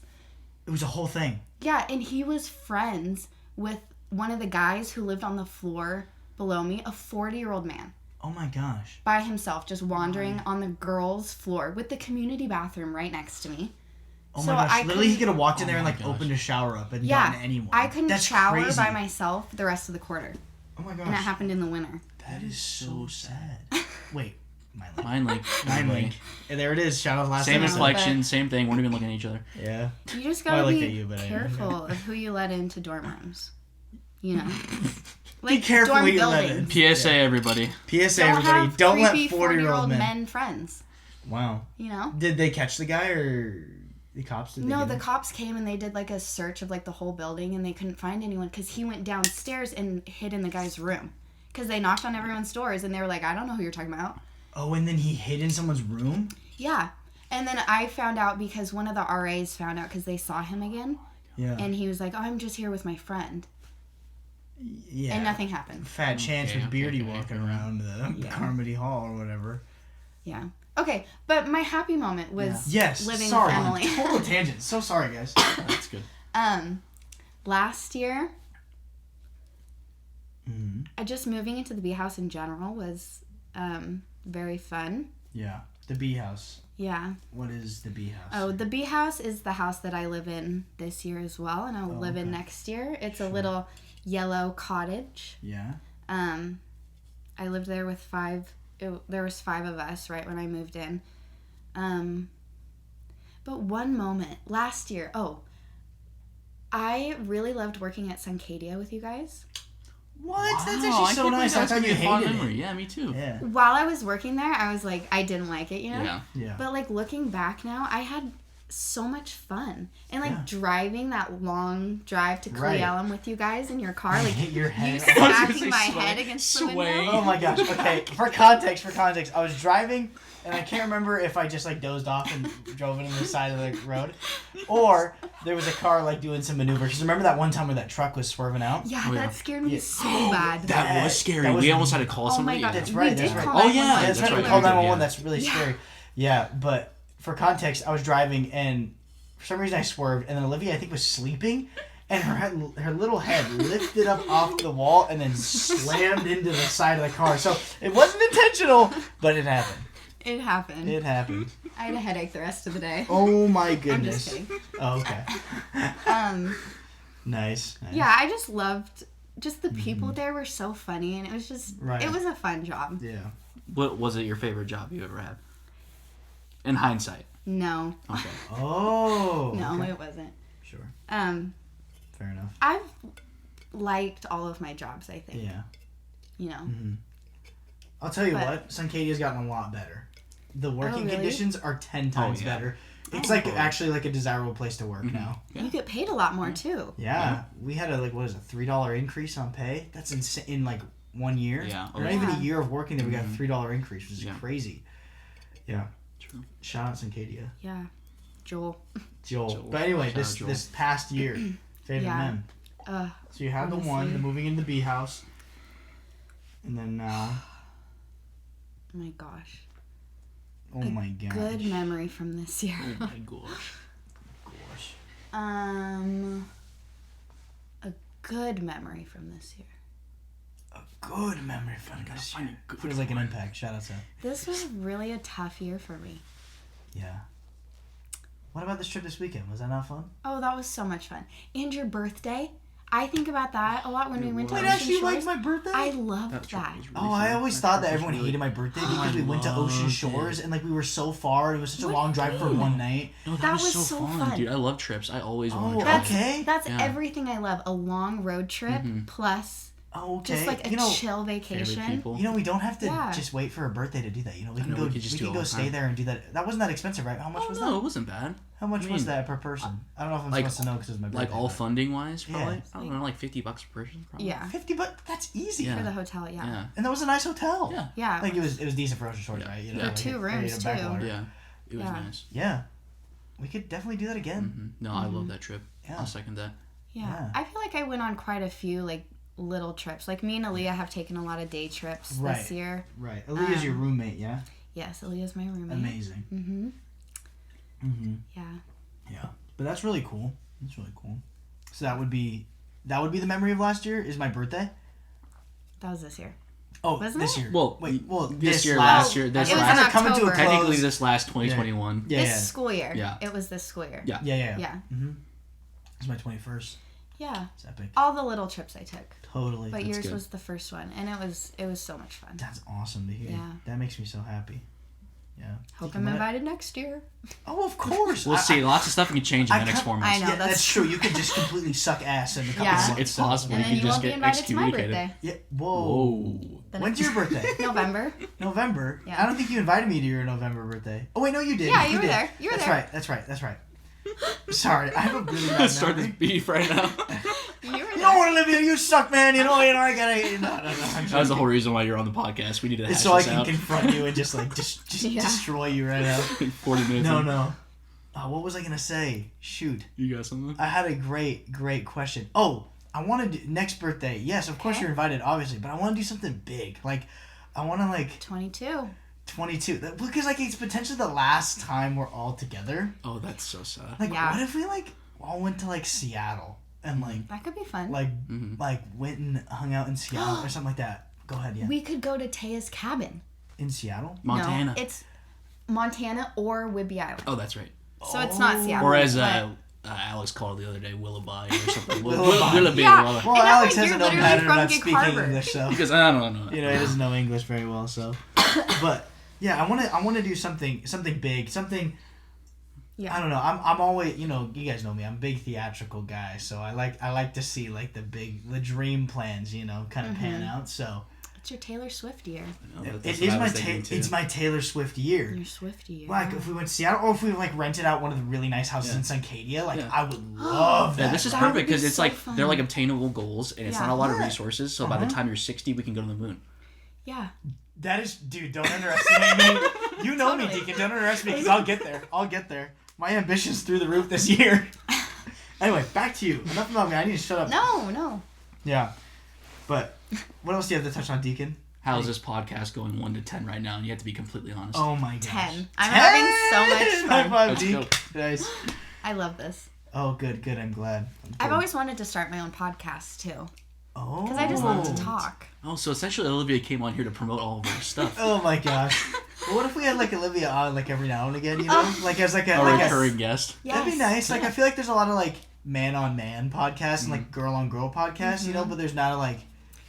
It was a whole thing. Yeah, and he was friends with one of the guys who lived on the floor below me, a 40-year-old man. Oh my gosh. By himself, just wandering on the girls' floor with the community bathroom right next to me. Oh my gosh. Literally, he could have walked in there and like opened a shower up and gotten anyone. I couldn't shower crazy. by myself the rest of the quarter. Oh my gosh. And that happened in the winter. That is so sad. Wait. Mind link. And there it is. Shout out last Same inflection, same thing. We're not even looking at each other. Yeah. You just gotta be careful of who you let into dorm rooms. Like be careful who you let in. PSA, everybody. PSA, everybody. Don't let 40-year-old men friends. Wow. Did they catch the guy or the cops? No, the cops came and they did like a search of like the whole building and they couldn't find anyone because he went downstairs and hid in the guy's room. Because they knocked on everyone's doors and they were like, I don't know who you're talking about. Oh, and then he hid in someone's room? Yeah. And then I found out because one of the RAs found out because they saw him again. Yeah. And he was like, oh, I'm just here with my friend. Yeah. And nothing happened. Fat chance with Beardy walking around the Carmody Hall or whatever. Yeah. Okay, but my happy moment was living with Emily. Total tangent. So sorry, guys. That's good. Last year, just moving into the bee house in general was very fun. Yeah, the bee house. Yeah. What is the bee house? Oh, the bee house is the house that I live in this year as well, and I'll live in next year. It's a little yellow cottage. Yeah. I lived there with there was 5 of us right when I moved in. But one moment last year, I really loved working at Suncadia with you guys. What? Wow, that's actually so nice. I thought you hated it. Yeah, me too. Yeah. While I was working there, I was like, I didn't like it, you know? Yeah. Yeah. But like looking back now, I had so much fun. And like driving that long drive to Cleellum with you guys in your car, like hit your head. you smacking my head against the window. Oh my gosh. Okay, for context, I was driving and I can't remember if I just like dozed off and drove into the side of the road, or there was a car like doing some maneuvers. Because remember that one time where that truck was swerving out? Yeah, that scared me so bad. That was scary. We almost had to call somebody. Oh my god, that's right. Oh yeah, that's right. We called 911. That's really scary. Yeah, but for context, I was driving and for some reason I swerved, and then Olivia I think was sleeping. And her little head lifted up off the wall and then slammed into the side of the car. So it wasn't intentional, but it happened. It happened. It happened. I had a headache the rest of the day. Oh my goodness. I'm just kidding. Oh, okay. Nice. Yeah, I just loved the people there were so funny, and it was just it was a fun job. Yeah. What was it your favorite job you ever had? In hindsight. No. Okay. Oh. No, okay. it wasn't. Sure. Fair enough. I've liked all of my jobs, I think. Yeah. You know. Mm-hmm. What, Suncadia's gotten a lot better. The working conditions are 10 times better. It's actually like a desirable place to work now. Yeah. You get paid a lot more too. Yeah. We had a $3 increase on pay. That's insane in like 1 year. Yeah. Not even a year of working there, we got a $3 increase, which is crazy. Yeah. True. Shout out Suncadia. Yeah. Joel. But anyway, this past year, favorite men. So you had the moving into the bee house, and then now. Oh my gosh. Oh my gosh. Good memory from this year. Oh my gosh. A good memory from this year. A good memory from this year. Feels like an impact. Shout out to. This was really a tough year for me. Yeah. What about this trip this weekend? Was that not fun? Oh, that was so much fun. And your birthday. I think about that a lot when we went to Ocean Wait, actually, you Shores. liked my birthday? I loved that. Really I always thought that everyone hated my birthday because we went to Ocean Shores and like we were so far. It was such a long drive for one night. No, that was so fun, dude. I love trips. I always want to travel. That's everything I love. A long road trip plus just like a chill vacation. We don't have to just wait for a birthday to do that. We can go stay there and do that. That wasn't that expensive, right? How much was that? No, it wasn't bad. How much was that per person? I don't know if I'm supposed to know because it's my birthday. Like all funding wise, probably. I don't know, like $50 per person. Probably. Yeah. $50, that's easy for the hotel. Yeah. And that was a nice hotel. Yeah. Like it was decent for Ocean Shores, right? For 2 rooms too. Yeah. It was nice. Yeah. We could definitely do that again. No, I love that trip. Yeah. I'll second that. Yeah. I feel like I went on quite a few like little trips. Like me and Aaliyah have taken a lot of day trips this year. Right. Aaliyah's your roommate, yeah? Yes, Aaliyah's my roommate. Amazing. Yeah. Yeah. But that's really cool. That's really cool. So that would be the memory of last year is my birthday? That was this year. Oh, wasn't this it? year. Well, this year, last year, this last coming to a close. Technically, this last 2021. This school year. Yeah. It was this school year. Yeah. It's my 21st. Yeah. It's epic. All the little trips I took. Totally. But yours was the first one, and it was so much fun. That's awesome to hear. Yeah. That makes me so happy. Yeah. Hope I'm invited next year. Oh, of course. We'll see. Lots of stuff can change in the next 4 months. I know, that's true. You could just completely suck ass in a couple months. It's possible. And then you won't be invited to my birthday. Yeah. Whoa. When's your birthday? November. November? Yeah. I don't think you invited me to your November birthday. Oh, wait, no, you did. Yeah, you were there. You were there. That's right. Sorry, I have a really bad Let's start this beef right now. No, Olivia, you suck, man. I gotta. No. That was the whole reason why you're on the podcast. We need to hash so this I can confront you and just destroy you right now. 40 minutes. No. What was I gonna say? Shoot. You got something? I had a great question. Oh, I want to do next birthday. Yes, of course you're invited, obviously, but I want to do something big. Like, I want to 22. Because it's potentially the last time we're all together. Oh, that's so sad. What if we all went to Seattle and that could be fun. Went and hung out in Seattle or something like that. Go ahead, yeah. We could go to Taya's cabin in Seattle, Montana. No, it's Montana or Whidbey Island. Oh, that's right. So it's not Seattle. Or as Alex called it the other day, Willoughby or something. Willoughby. Yeah. Well, Alex has no pattern about speaking English, so because I don't know. He doesn't know English very well, so. But yeah, I want to do something big, something. Yeah. I don't know. I'm always, you guys know me. I'm a big theatrical guy, so I like to see like the dream plans, kind of pan out. So. It's your Taylor Swift year. It's my Taylor Swift year. Your Swift year. Like if we went to Seattle, or if we rented out one of the really nice houses in Suncadia, I would love that. Yeah, this is perfect because it's so fun. They're like obtainable goals, and it's not a lot of resources. So by the time you're 60, we can go to the moon. Yeah. That is, dude. Don't underestimate me. You know me, Deacon. Don't underestimate me because I'll get there. My ambition's through the roof this year. Anyway, back to you. Enough about me. I need to shut up. No. Yeah. But what else do you have to touch on, Deacon? How's this podcast going 1 to 10 right now? And you have to be completely honest. Oh my gosh. 10. I'm having so much fun. High five, Deke. Nice. I love this. Oh, good. I'm glad. I've always wanted to start my own podcast too. Oh. Because I just love to talk. Oh, so essentially Olivia came on here to promote all of our stuff. Oh my gosh. Well, what if we had Olivia on every now and again, as a recurring guest? Yes. That'd be nice. I feel like there's a lot of man on man podcasts and girl on girl podcasts, but there's not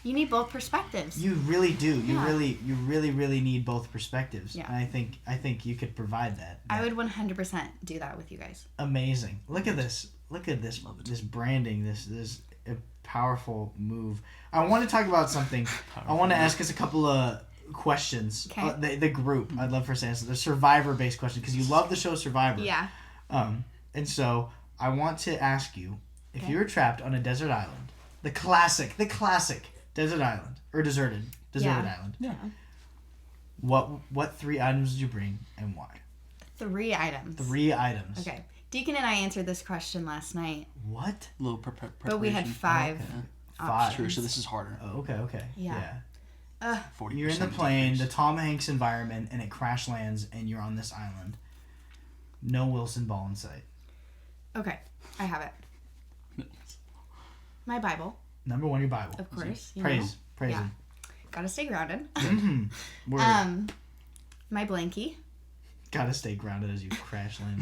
you need both perspectives. You really do. You really need both perspectives. Yeah. And I think you could provide that. I would 100% do that with you guys. Amazing. Look at this. This branding. This a powerful move. I want to talk about something. I want to ask us a couple of questions. Okay. The group. I'd love for us to answer the Survivor-based question because you love the show Survivor. Yeah. And so I want to ask you if you were trapped on a desert island, the classic desert island or deserted island. Yeah. What 3 items did you bring and why? 3 items. 3 items. Okay. Deacon and I answered this question last night. What? A little preparation. But we had 5 5. True, so this is harder. Oh, okay. Yeah. You're in the plane, the Tom Hanks environment, and it crash lands, and you're on this island. No Wilson ball in sight. Okay. I have it. My Bible. Number 1, your Bible. Of course. Praise yeah. Him. Gotta stay grounded. Word. My blankie. Gotta stay grounded as you crash land.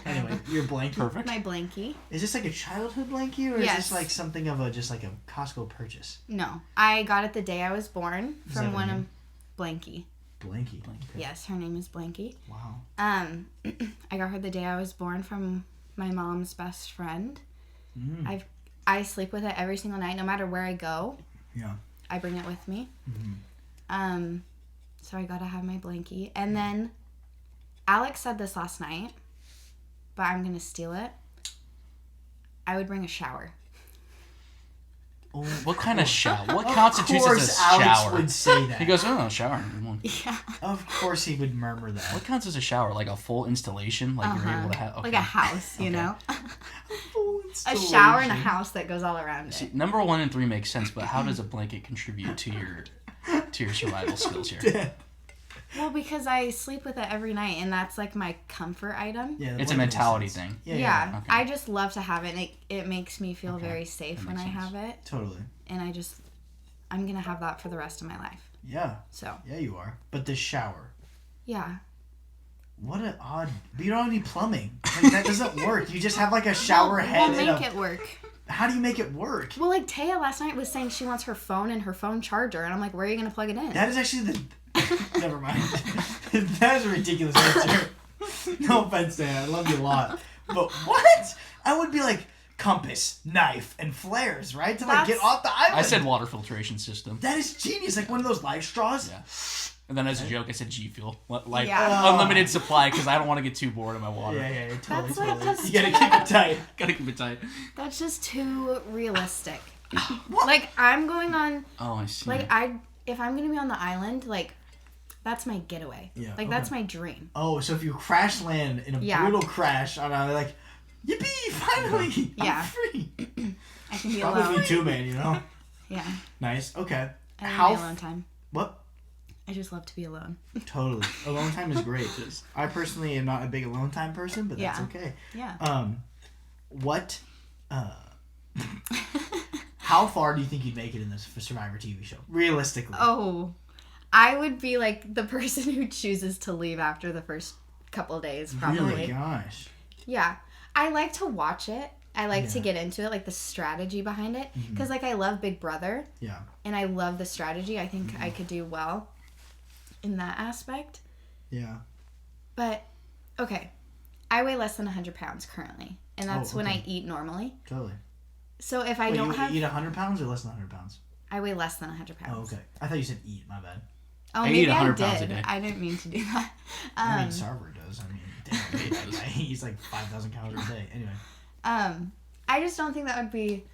Anyway, your blankie. Perfect. My blankie. Is this a childhood blankie, or is this something of a Costco purchase? No, I got it the day I was born from one of Blankie. Blankie. Okay. Yes, her name is Blankie. Wow. I got her the day I was born from my mom's best friend. I sleep with it every single night, no matter where I go. Yeah. I bring it with me. So I gotta have my blankie. And then Alex said this last night, but I'm gonna steal it. I would bring a shower. Oh, what kind of shower? What constitutes as a shower? Alex would say that. He goes, "Oh, shower." Yeah. Of course, he would murmur that. What counts as a shower? Like a full installation? Like you're able to have like a house, you know. Full a shower and a house that goes all around it. See, number 1 and 3 makes sense, but how does a blanket contribute to your survival skills here? Well, because I sleep with it every night, and that's my comfort item. Yeah, it's a mentality thing. Yeah. Okay. I just love to have it, and it makes me feel very safe when I have it. Totally. And I'm gonna have that for the rest of my life. Yeah. So. Yeah, you are. But the shower. Yeah. What an odd... But you don't have any plumbing. That doesn't work. You just have a shower head. We'll make it work. How do you make it work? Well, Taya last night was saying she wants her phone and her phone charger, and I'm like, where are you gonna plug it in? That is actually Never mind. That is a ridiculous answer. No offense, Dan. I love you a lot. But what? I would be compass, knife, and flares, right? To get off the island. I said water filtration system. That is genius. One of those life straws. Yeah. And then as a joke, I said G Fuel. Unlimited supply because I don't want to get too bored of my water. Yeah, totally. That's you gotta keep it tight. Gotta keep it tight. That's just too realistic. What? I'm going on... Oh, I see. If I'm gonna be on the island, that's my getaway. Yeah. That's my dream. Oh, so if you crash land in a brutal crash on a yippee, finally! Yeah. I'm free. I can be alone. Probably alone. too, man, you know? Yeah. Nice. Okay. I love my alone time. What? I just love to be alone. Totally. Alone time is great. I personally am not a big alone time person, but that's okay. Yeah. What how far do you think you'd make it in this Survivor TV show? Realistically. Oh. I would be like the person who chooses to leave after the first couple days, probably. Oh my gosh. Yeah. I like to watch it. I like to get into it, like the strategy behind it. Because, like, I love Big Brother. Yeah. And I love the strategy. I think I could do well in that aspect. Yeah. But, okay. I weigh less than 100 pounds currently. And that's when I eat normally. Totally. So if I don't have... You eat 100 pounds or less than 100 pounds? I weigh less than 100 pounds. Oh, okay. I thought you said eat. My bad. Oh, I maybe eat 100 I did. pounds a day. I didn't mean to do that. I mean, Sarver does. I mean, damn, that guy. He's like 5,000 calories a day. Anyway. I just don't think that would be...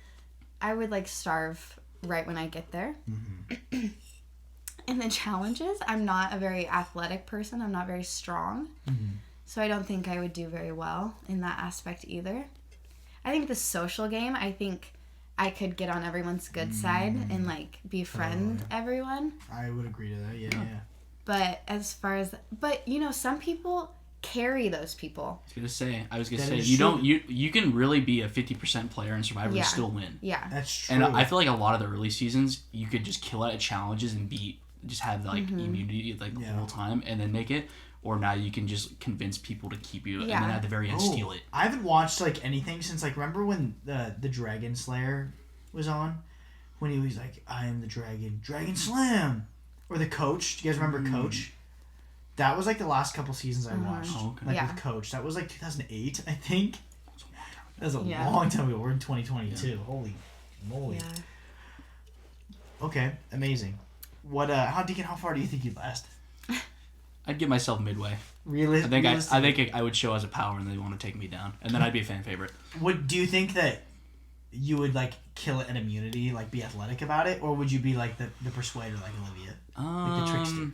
I would, like, starve right when I get there. Mm-hmm. And the challenges, I'm not a very athletic person. I'm not very strong. Mm-hmm. So I don't think I would do very well in that aspect either. I think the social game, I think I could get on everyone's good side and, like, befriend everyone. I would agree to that, yeah. But as far as... But, you know, some people carry those people. I was gonna say you can really be a 50% player in Survivor and still win. Yeah. That's true. And I feel like a lot of the early seasons, you could just kill it at challenges and just have, like, immunity, like, the whole time and then make it. Or now you can just convince people to keep you and then at the very end steal it. I haven't watched, like, anything since, like, remember when the Dragon Slayer was on? When he was like, I am the Dragon Slam! Or the Coach. Do you guys remember Coach? That was, like, the last couple seasons I watched. Oh, okay. Like, with Coach. That was, like, 2008, I think. That was a long time ago. We're in 2022. Yeah. Holy moly. Yeah. Okay, amazing. What, how far do you think you'd last? I'd give myself midway. Really? I think I would show as a power and they want to take me down. And then I'd be a fan favorite. Do you think that you would, like, kill it at immunity, like, be athletic about it? Or would you be, like, the persuader, like Olivia? Like the trickster?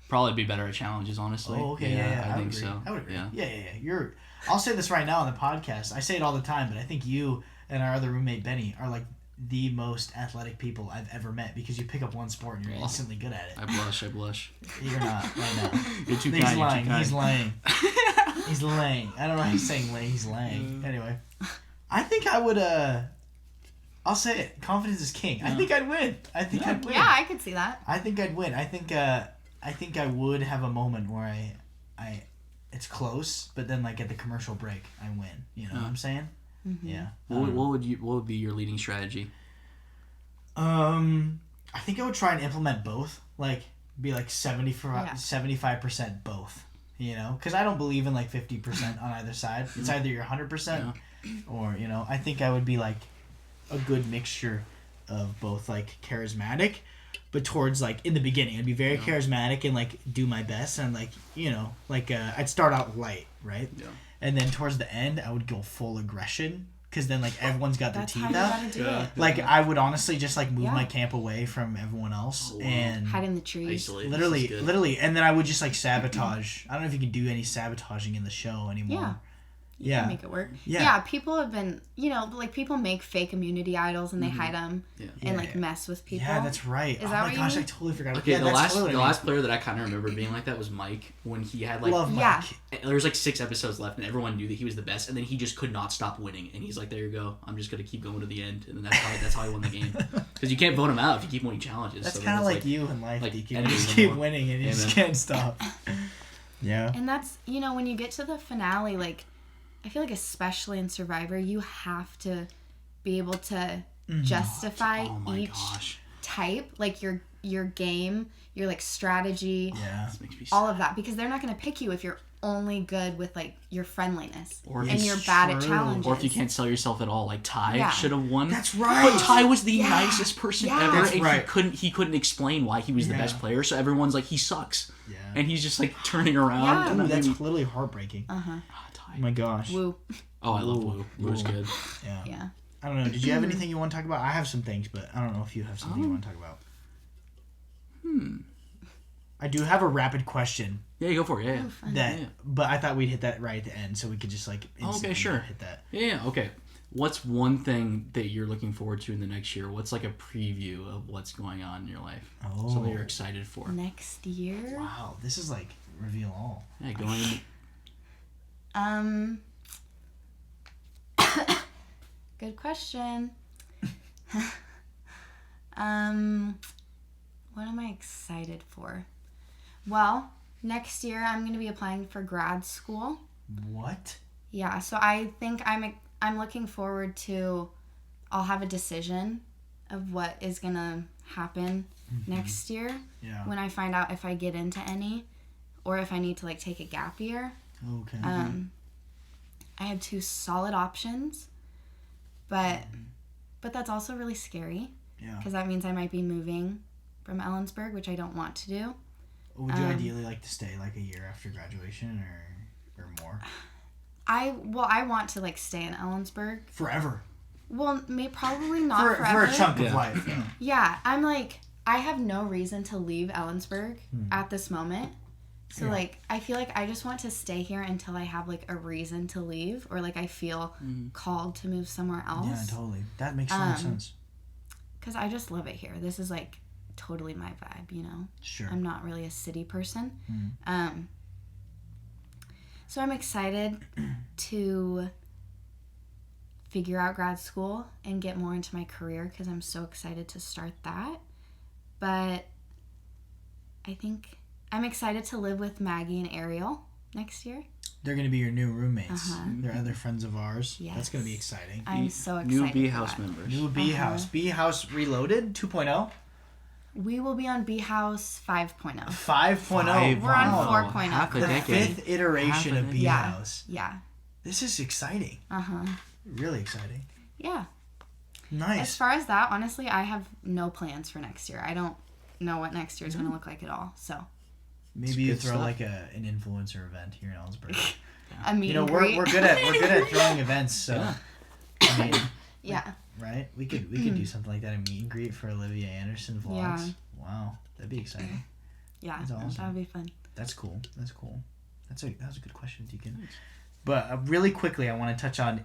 Probably be better at challenges, honestly. Oh, okay, yeah. I think so. I would agree. Yeah. I'll say this right now on the podcast. I say it all the time, but I think you and our other roommate, Benny, are, like, the most athletic people I've ever met because you pick up one sport and you're instantly good at it. I blush. You're not right now. You're too kind. He's lying. He's laying. I don't know how he's saying lay. He's laying. Anyway, I think I would. I'll say it. Confidence is king. Yeah. I think I'd win. I'd win. Yeah, I could see that. I think I'd win. I think I would have a moment where I it's close, but then, like, at the commercial break, I win. You know what I'm saying? Mm-hmm. Yeah. What would be your leading strategy? I think I would try and implement both. Like, be like 75% both. You know, because I don't believe in, like, 50% on either side. It's either you're 100% or, you know, I think I would be, like, a good mixture of both, like, charismatic, but towards, like, in the beginning, I'd be very charismatic and, like, do my best and, like, you know, like, I'd start out light, right? Yeah. And then towards the end, I would go full aggression because then, like, everyone's got their teeth out. Like, I would honestly just, like, move my camp away from everyone else and hide in the trees. Literally, and then I would just, like, sabotage. I don't know if you can do any sabotaging in the show anymore. You can make it work. Yeah, people have been, you know, like, people make fake immunity idols and they hide them and, like, mess with people. Yeah, that's right. Is that what you mean? I totally forgot. Okay, the last player that I kind of remember being like that was Mike when he had, like... Love Mike. There was, like, 6 episodes left and everyone knew that he was the best and then he just could not stop winning and he's like, there you go. I'm just going to keep going to the end and then that's how he won the game. Because you can't vote him out if you keep winning challenges. That's kind of like you in life. Like, you just keep winning and you just can't stop. Yeah. And that's, you know, when you get to the finale, like... I feel like especially in Survivor, you have to be able to justify each type, like your game, your, like, strategy, all of that, because they're not going to pick you if you're only good with, like, your friendliness and you're bad at challenges. Or if you can't sell yourself at all, like Ty should have won. That's right. But Ty was the nicest person ever, that's and right. he couldn't explain why he was the best player, so everyone's like, he sucks. Yeah. And he's just, like, turning around. Yeah. Ooh, that's literally heartbreaking. Uh-huh. Oh my gosh. Woo. Oh, I love Woo. Woo's good. Yeah. I don't know. Did you have anything you want to talk about? I have some things, but I don't know if you have something you want to talk about. I do have a rapid question. Yeah, go for it. Yeah. But I thought we'd hit that right at the end, so we could just, like, instantly hit that. Yeah, okay. What's one thing that you're looking forward to in the next year? What's, like, a preview of what's going on in your life? Oh. Something you're excited for. Next year? Wow, this is, like, reveal all. Yeah, going in... Good question. What What am I excited for? Well, next year I'm going to be applying for grad school. What? Yeah, so I think I'm looking forward to, I'll have a decision of what is going to happen next year when I find out if I get into any or if I need to like take a gap year. Okay. I have 2 solid options, but that's also really scary. Yeah. Because that means I might be moving from Ellensburg, which I don't want to do. Would you ideally like to stay like a year after graduation or more? I want to like stay in Ellensburg forever. Well, probably not forever. For a chunk of life. Yeah, I'm like, I have no reason to leave Ellensburg at this moment. So like, I feel like I just want to stay here until I have like a reason to leave, or like I feel called to move somewhere else. Yeah, totally. That makes so much sense. Because I just love it here. This is like totally my vibe, you know? Sure. I'm not really a city person. So I'm excited to figure out grad school and get more into my career because I'm so excited to start that. But I think I'm excited to live with Maggie and Ariel next year. They're going to be your new roommates. They're other friends of ours. Yes. That's going to be exciting. I'm so excited. New B House members. New B House. B House Reloaded 2.0. We will be on B House 5.0. 5.0. We're on 4.0. Half a the decade. 5th iteration of B House. Yeah. This is exciting. Really exciting. Yeah. Nice. As far as that, honestly, I have no plans for next year. I don't know what next year is going to look like at all. So maybe you throw like an influencer event here in Ellensburg. A meet and greet. we're good at throwing events. So I mean, yeah. Right? We could do something like that, a meet and greet for Alivia Anderson vlogs. Yeah. Wow, that'd be exciting. Yeah, that's awesome. That would be fun. That's cool. That was a good question, Deacon. Nice. But really quickly, I want to touch on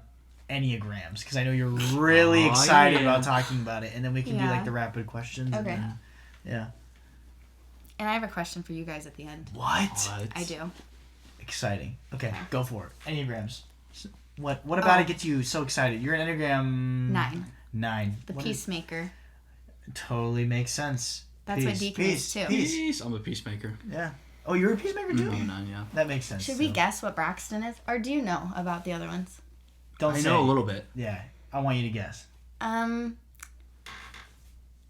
Enneagrams because I know you're really excited about talking about it, and then we can do like the rapid questions. Okay. And I have a question for you guys at the end. What? I do. Exciting. Okay, go for it. Enneagrams. What about it gets you so excited? You're an Enneagram 9. The peacemaker. Totally makes sense. That's what Deacon is too. Peace. I'm a peacemaker. Yeah. Oh, you're a peacemaker too? I'm 9, yeah. That makes sense. Should we guess what Braxton is? Or do you know about the other ones? I know a little bit. Yeah. I want you to guess. I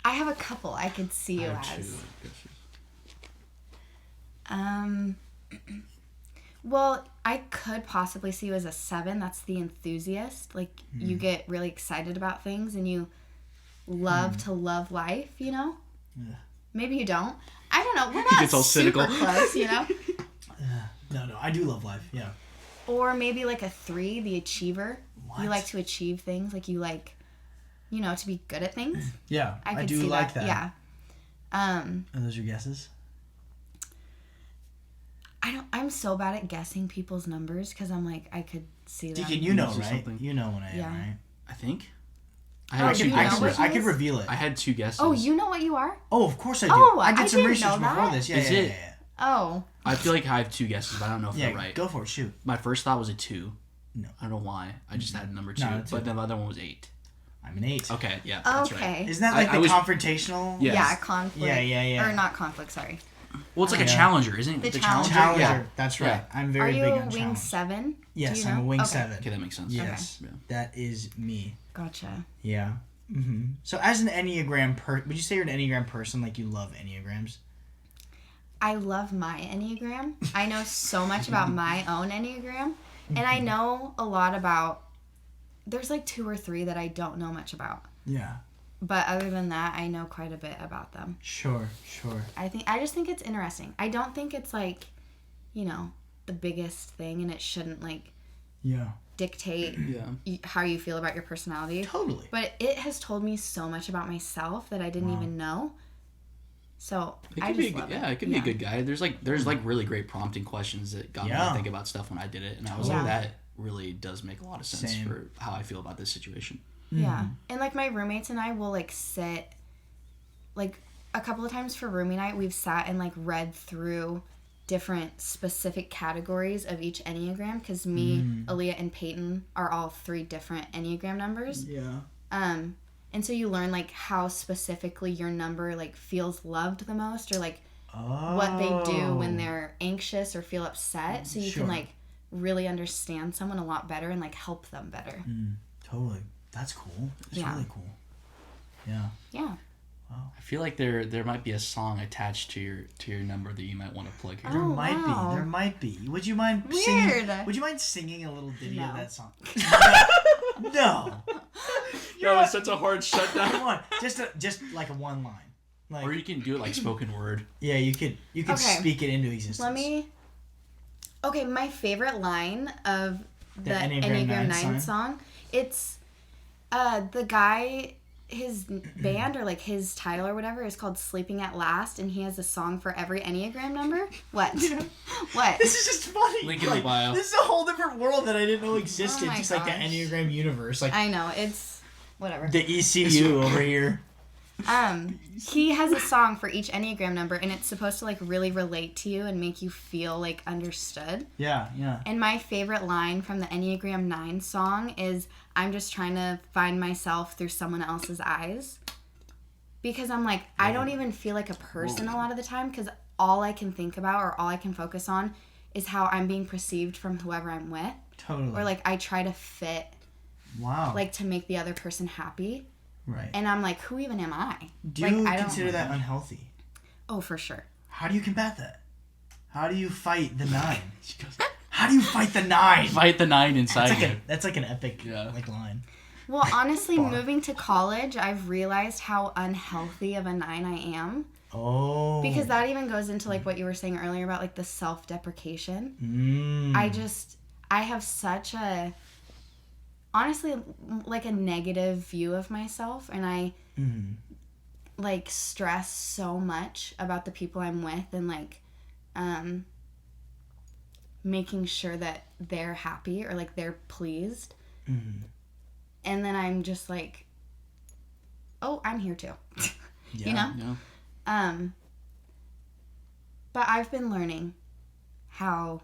have a couple I could see you as. 2 guesses. Well, I could possibly see you as a 7. That's the enthusiast. Like, you get really excited about things and you love to love life, you know? Yeah. Maybe you don't. I don't know. We're not all super cynical. Close, you know? No. I do love life, yeah. Or maybe like a 3, the achiever. What? You like to achieve things. Like, you like, you know, to be good at things. Yeah, I do like that. Yeah. Are those your guesses? I'm so bad at guessing people's numbers because I'm like, I could see that. Deacon, you know, right? Something. You know when I am, right? I think. I could reveal it. I had 2 guesses. Oh, you know what you are? Oh, of course I do. Oh, I did some research before this. Yeah, yeah. Oh. I feel like I have 2 guesses, but I don't know if they're right. Go for it. Shoot. My first thought was a 2. No. I don't know why. I just had number 2. But then the other one was 8. I'm an 8. Okay, yeah. That's right. Isn't that like the confrontational? Yes. Yeah, conflict. Yeah. Or not conflict, sorry. Well, it's like a challenger, isn't it? The challenger. Yeah, that's right. Yeah. I'm very big on challenge. Are you a wing 7? Yes, I'm a wing 7. Okay, that makes sense. Yes, that is me. Gotcha. Yeah. Mm-hmm. So as an Enneagram would you say you're an Enneagram person? Like you love Enneagrams? I love my Enneagram. I know so much about my own Enneagram. And I know a lot about... There's like 2 or 3 that I don't know much about. Yeah. But other than that, I know quite a bit about them. Sure. I just think it's interesting. I don't think it's like, you know, the biggest thing, and it shouldn't like dictate how you feel about your personality. Totally. But it has told me so much about myself that I didn't even know. So I just love it. Yeah, it could be a good guide. There's really great prompting questions that got me to think about stuff when I did it, and I was like, that really does make a lot of sense for how I feel about this situation. Yeah. And like my roommates and I will like sit like a couple of times for roomie night we've sat and like read through different specific categories of each Enneagram because me, Aaliyah, and Peyton are all 3 different Enneagram numbers. Yeah. And so you learn, like, how specifically your number, like, feels loved the most, or, like, what they do when they're anxious or feel upset. So you can, like, really understand someone a lot better and, like, help them better. Totally. That's cool. That's really cool. Yeah. Yeah. Wow. I feel like there might be a song attached to your number that you might want to plug here. There might be. Would you mind singing? Would you mind singing a little ditty of that song? No. Yo, it's such a hard shutdown. Come on, just like a one line. Like, or you can do it like spoken word. Yeah, you could speak it into existence. Okay, my favorite line of the Enneagram 9 song, it's the guy, his band or like his title or whatever is called Sleeping at Last, and he has a song for every Enneagram number. What? What? This is just funny. Link in the bio. This is a whole different world that I didn't know existed. Just like the Enneagram universe. Like, I know, it's whatever. The ECU over here. He has a song for each Enneagram number, and it's supposed to like really relate to you and make you feel like understood. Yeah. And my favorite line from the Enneagram 9 song is, I'm just trying to find myself through someone else's eyes. Because I'm like, I don't even feel like a person a lot of the time, because all I can think about or all I can focus on is how I'm being perceived from whoever I'm with. Totally. Or like I try to fit. Wow. Like to make the other person happy. Right. And I'm like, who even am I? Do you consider that unhealthy? Oh, for sure. How do you combat that? How do you fight the 9? How do you fight the 9? Fight the 9 inside you. That's like an epic like line. Well, honestly, moving to college, I've realized how unhealthy of a 9 I am. Oh. Because that even goes into like what you were saying earlier about like the self-deprecation. I have such a, honestly, like a negative view of myself, and I like stress so much about the people I'm with, and like making sure that they're happy or like they're pleased. And then I'm just like, oh, I'm here too. You know? Yeah. But I've been learning how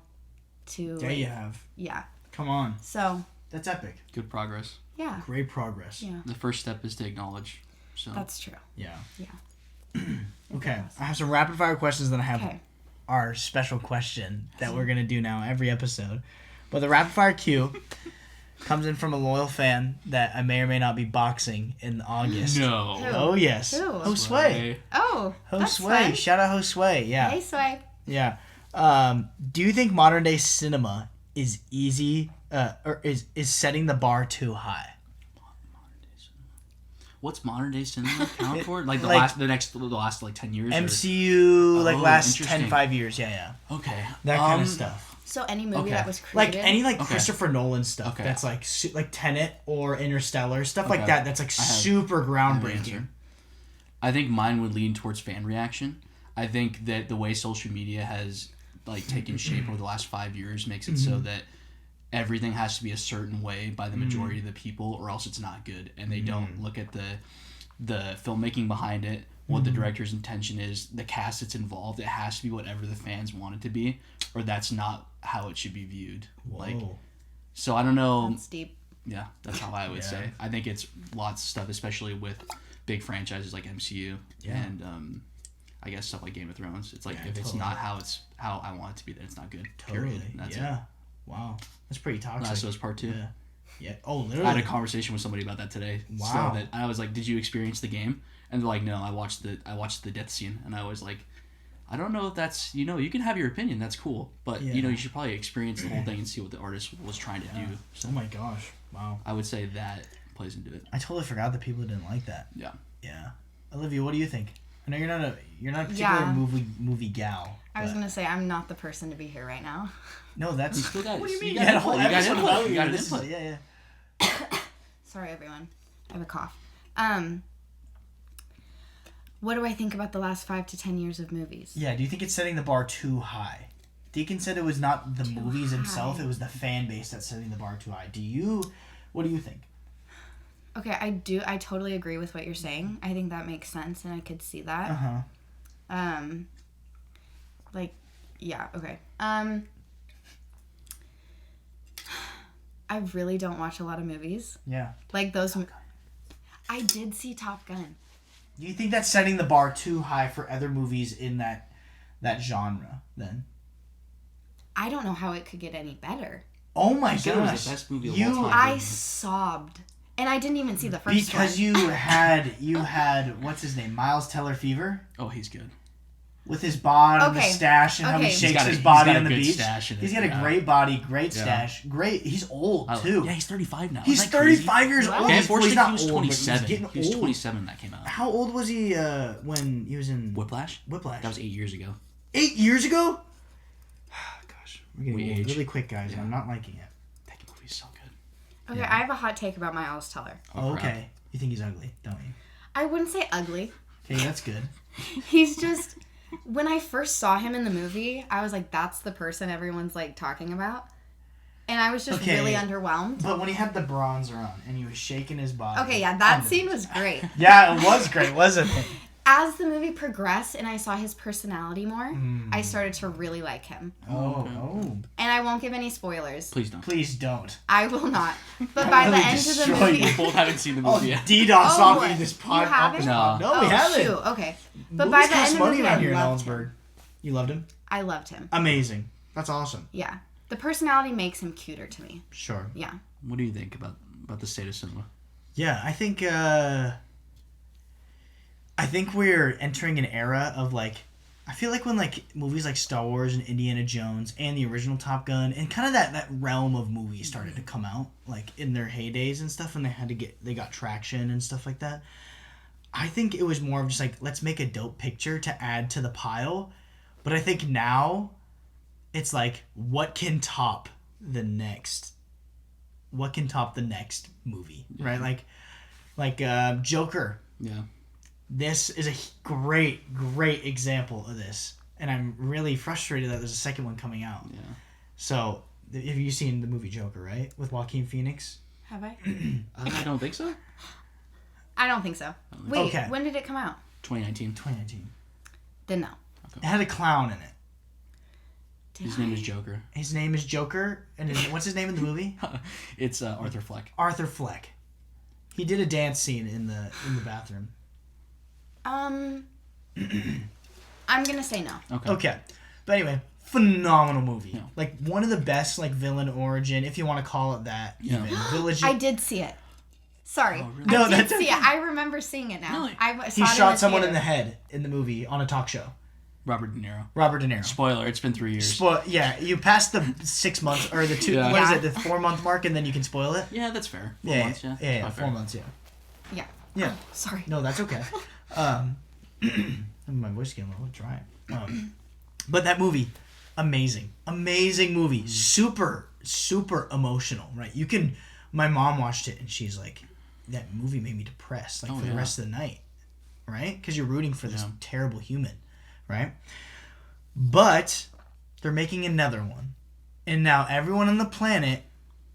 to. There you have. Yeah. Come on. So. That's epic. Good progress. Yeah. Great progress. Yeah. The first step is to acknowledge. So. That's true. Yeah. Yeah. Okay. I have some rapid fire questions, then I have our special question that we're going to do now every episode. But the rapid fire Q comes in from a loyal fan that I may or may not be boxing in August. No. Who? Oh, yes. Who? Josue. Oh, Josue. Shout out Josue. Yeah. Hey, Sway. Yeah. Do you think modern day cinema is easy, or is setting the bar too high? What's modern day cinema count for? Like the last like 10 years? MCU, like last 5 years. Yeah. Okay. That kind of stuff. So any movie that was created, like any Christopher Nolan stuff that's like Tenet or Interstellar, stuff like that. That's like super groundbreaking. I think mine would lean towards fan reaction. I think that the way social media has like taken shape over the last 5 years makes it so that everything has to be a certain way by the majority of the people, or else it's not good. And they don't look at the filmmaking behind it, what the director's intention is, the cast that's involved. It has to be whatever the fans want it to be, or that's not how it should be viewed. Whoa. Like, so I don't know. That's deep. Yeah, that's how I would say. I think it's lots of stuff, especially with big franchises like MCU and I guess stuff like Game of Thrones. It's like if it's not how I want it to be, then it's not good. Period. That's it. Wow. That's pretty toxic. Last of Us Part 2. Yeah. Oh, literally. I had a conversation with somebody about that today. Wow. So that I was like, "Did you experience the game?" And they're like, "No, I watched the death scene." And I was like, "I don't know if that's, you can have your opinion. That's cool, but you should probably experience the whole thing and see what the artist was trying to do." So, oh my gosh. Wow. I would say that plays into it. I totally forgot that people didn't like that. Yeah. Yeah. Olivia, what do you think? I know you're not a particular movie gal. I was gonna say I'm not the person to be here right now. No, that's. You still got, what do you mean? You got input. You got an input. Yeah. Sorry, everyone. I have a cough. What do I think about the last 5 to 10 years of movies? Yeah. Do you think it's setting the bar too high? Deacon said it was not the movies themselves; it was the fan base that's setting the bar too high. What do you think? Okay, I totally agree with what you're saying. I think that makes sense, and I could see that. Okay. I really don't watch a lot of movies. Yeah. Like those. I did see Top Gun. Do you think that's setting the bar too high for other movies in that genre, then? I don't know how it could get any better. Oh my gosh. It was the best movie of all time. I sobbed. And I didn't even see the first one. Because you had, what's his name, Miles Teller fever? Oh, he's good. With his bod and the stash and how he shakes his body on the beach. He's got a great body, great stash. Great. He's old, too. Yeah, he's 35 now. He's 35 years old. Okay, unfortunately, he was 27. He was 27 when that came out. How old was he when he was in... Whiplash? That was 8 years ago. 8 years ago? Gosh, we're getting old really quick, guys. Yeah. I'm not liking it. That movie's so good. Okay, I have a hot take about Miles Teller. Oh, okay. You think he's ugly, don't you? I wouldn't say ugly. Okay, that's good. He's just... When I first saw him in the movie, I was like, that's the person everyone's, like, talking about. And I was just really underwhelmed. But when he had the bronzer on and he was shaking his body... Okay, yeah, that scene was great. Yeah, it was great, wasn't it? As the movie progressed and I saw his personality more, I started to really like him. Oh. And I won't give any spoilers. Please don't. Please don't. I will not. But by the end of the movie... We both haven't seen the movie yet. DDoS off me this pod. You haven't? No, we haven't. Shoot. Okay. But by the end of the movie, around here in Ellensburg. You loved him? I loved him. Amazing. That's awesome. Yeah. The personality makes him cuter to me. Sure. Yeah. What do you think about the state of cinema? Yeah, I think we're entering an era of, like, I feel like when, like, movies like Star Wars and Indiana Jones and the original Top Gun and kind of that realm of movies started to come out, like, in their heydays and stuff, and they got traction and stuff like that. I think it was more of just, like, let's make a dope picture to add to the pile. But I think now it's like, what can top the next movie, right? Like Joker. Yeah. This is a great example of this. And I'm really frustrated that there's a second one coming out. Yeah. So, have you seen the movie Joker, right? With Joaquin Phoenix? Have I? I don't think so. I don't think so. Wait, when did it come out? 2019. Then no. Okay. It had a clown in it. His name is Joker. His name is Joker, and what's his name in the movie? It's Arthur Fleck. Arthur Fleck. He did a dance scene in the bathroom. I'm gonna say no. Okay. But anyway, phenomenal movie. Yeah. Like, one of the best, like, villain origin, if you want to call it that. Yeah. I did see it. Sorry. Oh, really? No, I did see it. I remember seeing it now. Really? He shot someone in the head in the movie on a talk show. Robert De Niro. Spoiler, it's been 3 years. Yeah, you passed the 6 months, or the 2, what is it, the 4 month mark, and then you can spoil it? Yeah, that's fair. 4 months, yeah. Yeah, 4 months, Yeah. Yeah. Oh, sorry. No, that's okay. My voice is getting a little dry. But that movie, amazing movie, super emotional, right? My mom watched it and she's like, that movie made me depressed, like, for the rest of the night, right? Because you're rooting for this terrible human, right? But they're making another one, and now everyone on the planet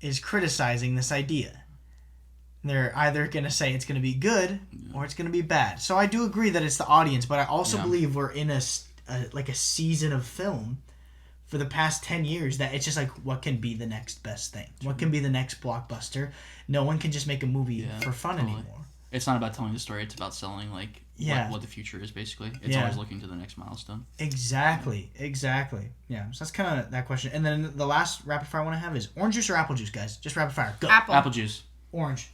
is criticizing this idea. They're either going to say it's going to be good or it's going to be bad. So I do agree that it's the audience, but I also believe we're in a season of film for the past 10 years that it's just like, what can be the next best thing? What can be the next blockbuster? No one can just make a movie for fun anymore. It's not about telling the story. It's about selling, like, what the future is, basically. It's always looking to the next milestone. Exactly. Yeah, so that's kind of that question. And then the last rapid fire one I have is orange juice or apple juice, guys? Just rapid fire. Go. Apple juice. Orange.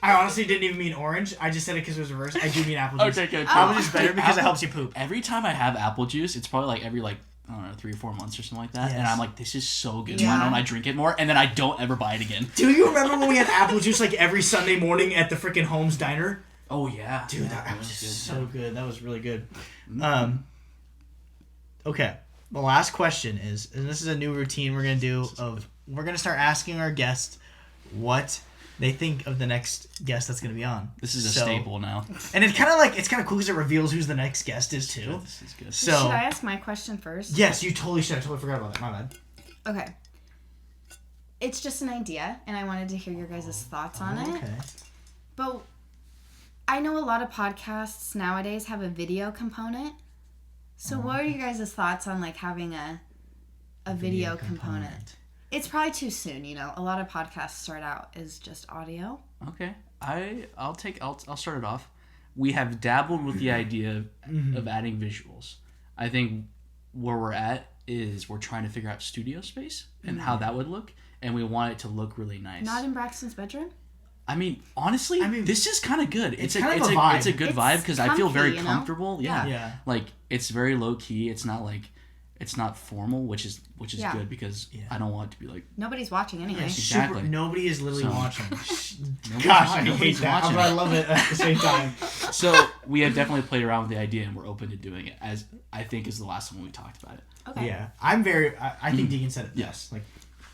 I honestly didn't even mean orange. I just said it because it was reversed. I do mean apple juice. Okay, good. Apple juice is better because it helps you poop. Every time I have apple juice, it's probably like every, like, I don't know, 3 or 4 months or something like that. Yes. And I'm like, this is so good. Why don't I drink it more? And then I don't ever buy it again. Do you remember when we had apple juice like every Sunday morning at the freaking Holmes Diner? Oh, yeah. Dude, that was just so good. That was really good. Okay. The last question is, and this is a new routine we're going to do, we're going to start asking our guests what they think of the next guest that's going to be on. This is a staple now. And it's kind of cool because it reveals who the next guest is too. This is good. So, should I ask my question first? Yes, you totally should. I totally forgot about that. My bad. Okay. It's just an idea, and I wanted to hear your guys' thoughts on it. Okay. But I know a lot of podcasts nowadays have a video component. So what are you guys' thoughts on, like, having a video component? It's probably too soon, you know. A lot of podcasts start out as just audio. Okay. I'll start it off. We have dabbled with the idea of adding visuals. I think where we're at is we're trying to figure out studio space and how that would look, and we want it to look really nice. Not in Braxton's bedroom? I mean, honestly, this is kind of good. It's a vibe. It's a good vibe because I feel very comfortable. You know? Yeah. Like it's very low key. It's not like it's not formal, which is good because I don't want it to be like nobody's watching anyway. Exactly. Nobody is literally watching. Gosh, I hate that. But I love it at the same time. So we have definitely played around with the idea, and we're open to doing it. As I think is the last time we talked about it. Okay. Yeah, I think Deacon said it best. Like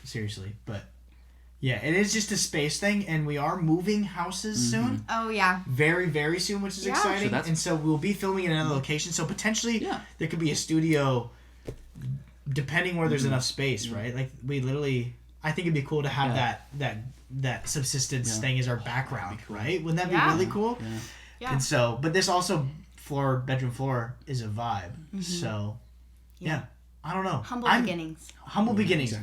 seriously, but. Yeah, it is just a space thing, and we are moving houses soon. Oh, yeah. Very, very soon, which is exciting. So we'll be filming in another location. So potentially there could be a studio, depending where there's enough space, right? Like we literally, I think it'd be cool to have that subsistence thing as our background, cool. Right? Wouldn't that be really cool? Yeah. And so, but this also bedroom floor is a vibe. So, I don't know. Humble beginnings. Humble beginnings. Yeah.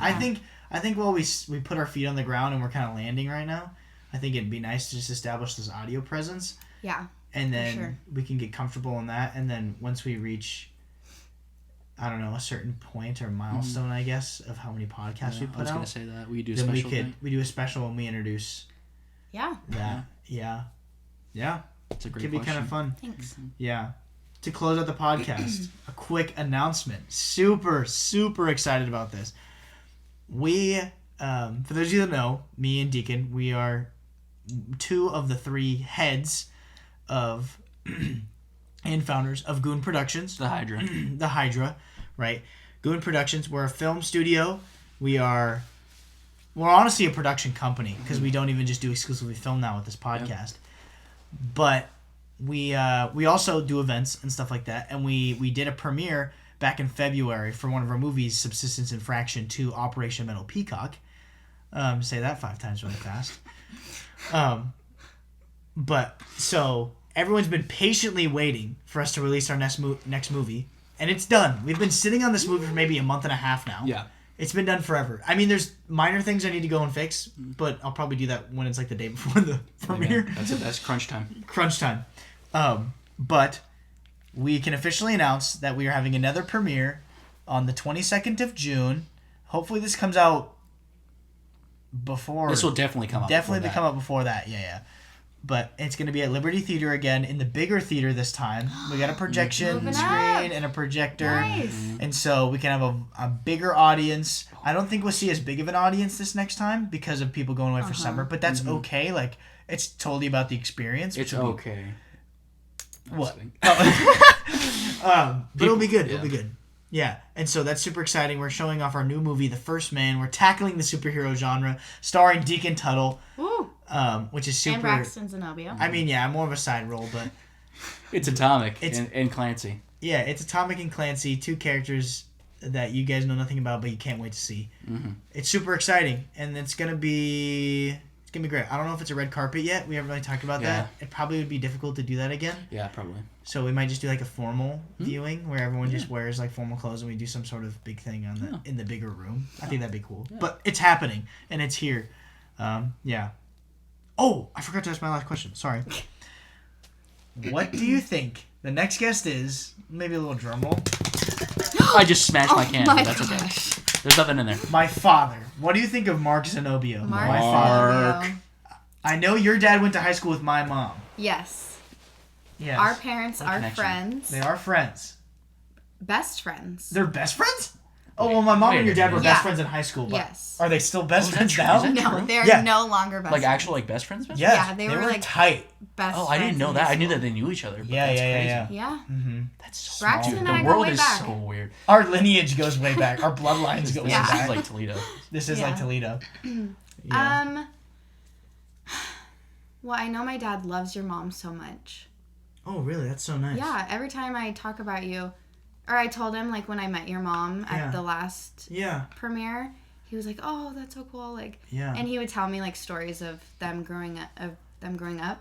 I think while we put our feet on the ground and we're kind of landing right now, I think it'd be nice to just establish this audio presence. Yeah. And then we can get comfortable in that. And then once we reach, I don't know, a certain point or milestone, I guess, of how many podcasts we put out. I was going to say that. We do a special thing. We do a special when we introduce that. Yeah. It's a great Could be kind of fun. Thanks. Yeah. To close out the podcast, a quick announcement. Super, super excited about this. We, for those of you that know, me and Deacon, we are 2 of the 3 heads of and founders of Goon Productions. The Hydra. The Hydra, right? Goon Productions, we're a film studio. We're honestly a production company because we don't even just do exclusively film now with this podcast. Yep. But we also do events and stuff like that. And we did a premiere back in February for one of our movies, Subsistence Infraction 2 Operation Metal Peacock. Say that 5 times really fast. But so everyone's been patiently waiting for us to release our next movie, and it's done. We've been sitting on this movie for maybe a month and a half now. Yeah. It's been done forever. I mean, there's minor things I need to go and fix, but I'll probably do that when it's like the day before the premiere. Yeah, that's crunch time. Crunch time. But we can officially announce that we are having another premiere on the 22nd of June. Hopefully this comes out before... This will definitely come out come out before that, yeah. But it's going to be at Liberty Theater again, in the bigger theater this time. We got a projection screen and a projector. Nice. And so we can have a bigger audience. I don't think we'll see as big of an audience this next time because of people going away for summer. But that's okay. Like, it's totally about the experience. It's okay. What? But it'll be good. It'll be good. Yeah. And so that's super exciting. We're showing off our new movie, The First Man. We're tackling the superhero genre, starring Deacon Tuttle. Woo. Which is super... And Braxton Zenobia. I mean, yeah, I'm more of a side role, but... It's Atomic and Clancy. Yeah, it's Atomic and Clancy, 2 characters that you guys know nothing about, but you can't wait to see. Mm-hmm. It's super exciting, and it's gonna be great. I don't know if it's a red carpet yet. We haven't really talked about that. It probably would be difficult to do that again. Yeah, probably. So we might just do like a formal viewing where everyone just wears like formal clothes and we do some sort of big thing on in the bigger room. I think that'd be cool. Yeah. But it's happening, and it's here. Yeah. Oh, I forgot to ask my last question. Sorry. What do you think the next guest is? Maybe a little drum roll. I just smashed my can, but that's okay. There's nothing in there. My father. What do you think of Mark Zenobia? My father. I know your dad went to high school with my mom. Yes. Yes. Our parents are friends. They are friends. Best friends. They're best friends? Oh, well, my mom and your dad were best friends in high school. But yes. Are they still best friends now? No, they're no longer best friends. Like actual best friends? Yes. Yeah, they were like tight. Best friends. Oh, I didn't know that. I knew that they knew each other. But yeah. Yeah. Mm-hmm. That's so Braxton and I the world go way is back. so weird. Our lineage goes way back. Our bloodlines go way back. This is like Toledo. This is like Toledo. Yeah. Well, I know my dad loves your mom so much. Oh, really? That's so nice. Yeah, every time I talk about you, or I told him, like, when I met your mom at the last premiere, he was like, oh, that's so cool. Like, and he would tell me, like, stories of them growing up.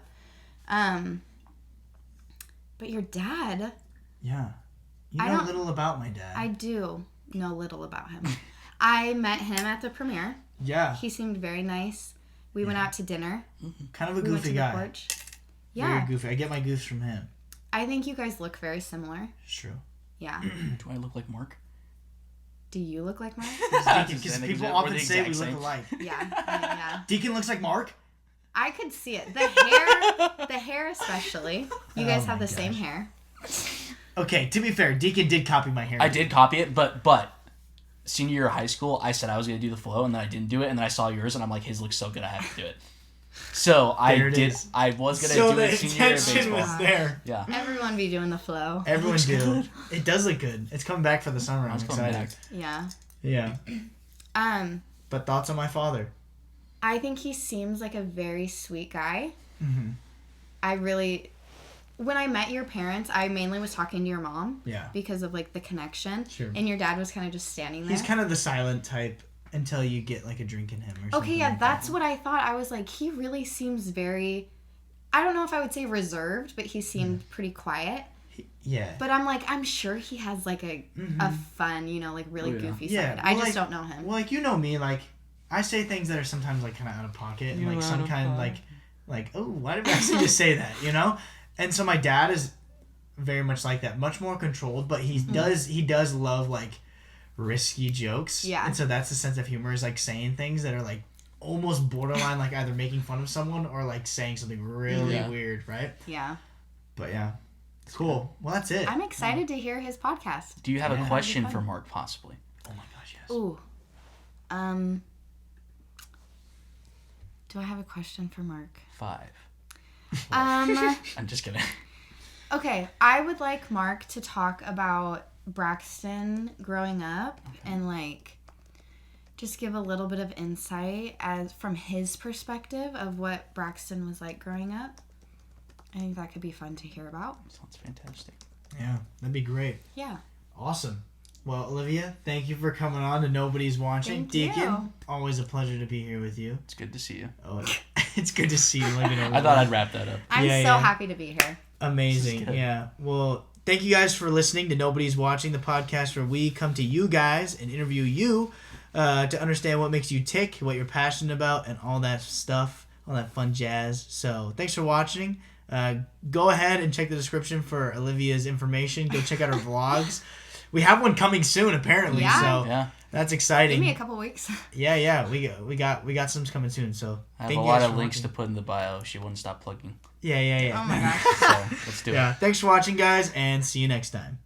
But your dad... Yeah. You know little about my dad. I do know little about him. I met him at the premiere. Yeah. He seemed very nice. We went out to dinner. Kind of a goofy guy. Porch. Yeah. Very goofy. I get my goofs from him. I think you guys look very similar. It's true. Yeah. Do I look like Mark? Do you look like Mark? Because people often say we look alike. Yeah. Deacon looks like Mark? I could see it. The hair especially. You guys have the same hair. Okay, to be fair, Deacon did copy my hair. I did copy it, but senior year of high school, I said I was going to do the flow, and then I didn't do it, and then I saw yours, and I'm like, his looks so good, I have to do it. So I did. I was going to do it senior year of baseball. Was there. Yeah. Everyone be doing the flow. Everyone do. It does look good. It's coming back for the summer. I'm excited. Yeah. Yeah. But thoughts on my father? I think he seems like a very sweet guy. Mm-hmm. When I met your parents, I mainly was talking to your mom. Yeah. Because of like the connection. Sure. And your dad was kind of just standing there. He's kind of the silent type until you get like a drink in him or something. Okay, yeah, like that's what I thought. I was like, he really seems very, I don't know if I would say reserved, but he seemed pretty quiet. Yeah. But I'm like, I'm sure he has like a fun, like really goofy side. Well, I just don't know him. Well, like, you know me, like, I say things that are sometimes like kind of out of pocket and like some kind of like, oh, why did I actually just say that, And so my dad is very much like that, much more controlled, but he does love like risky jokes. Yeah. And so that's the sense of humor, is like saying things that are like almost borderline like either making fun of someone or like saying something really weird, right? Yeah. But yeah. Cool. Well, that's it. I'm excited to hear his podcast. Do you have a question for Mark, possibly? Oh my gosh, yes. Ooh. Do I have a question for Mark? 5. I'm just kidding. Okay, I would like Mark to talk about Braxton growing up and like just give a little bit of insight from his perspective of what Braxton was like growing up. I think that could be fun to hear about. Sounds fantastic. Yeah, that'd be great. Yeah. Awesome. Well, Olivia, thank you for coming on to Nobody's Watching. Thank Deacon, you. Always a pleasure to be here with you. It's good to see you. Oh, it's good to see you. I thought I'd wrap that up. I'm so happy to be here. Amazing. Yeah. Well, thank you guys for listening to Nobody's Watching, the podcast where we come to you guys and interview you to understand what makes you tick, what you're passionate about, and all that stuff, all that fun jazz. So thanks for watching. Go ahead and check the description for Olivia's information. Go check out her vlogs. We have one coming soon, apparently. Yeah. So that's exciting. Give me a couple weeks. Yeah. We got some coming soon. So I have a lot of links to put in the bio. She wouldn't stop plugging. Yeah. Oh my gosh. So let's do it. Yeah. Thanks for watching, guys, and see you next time.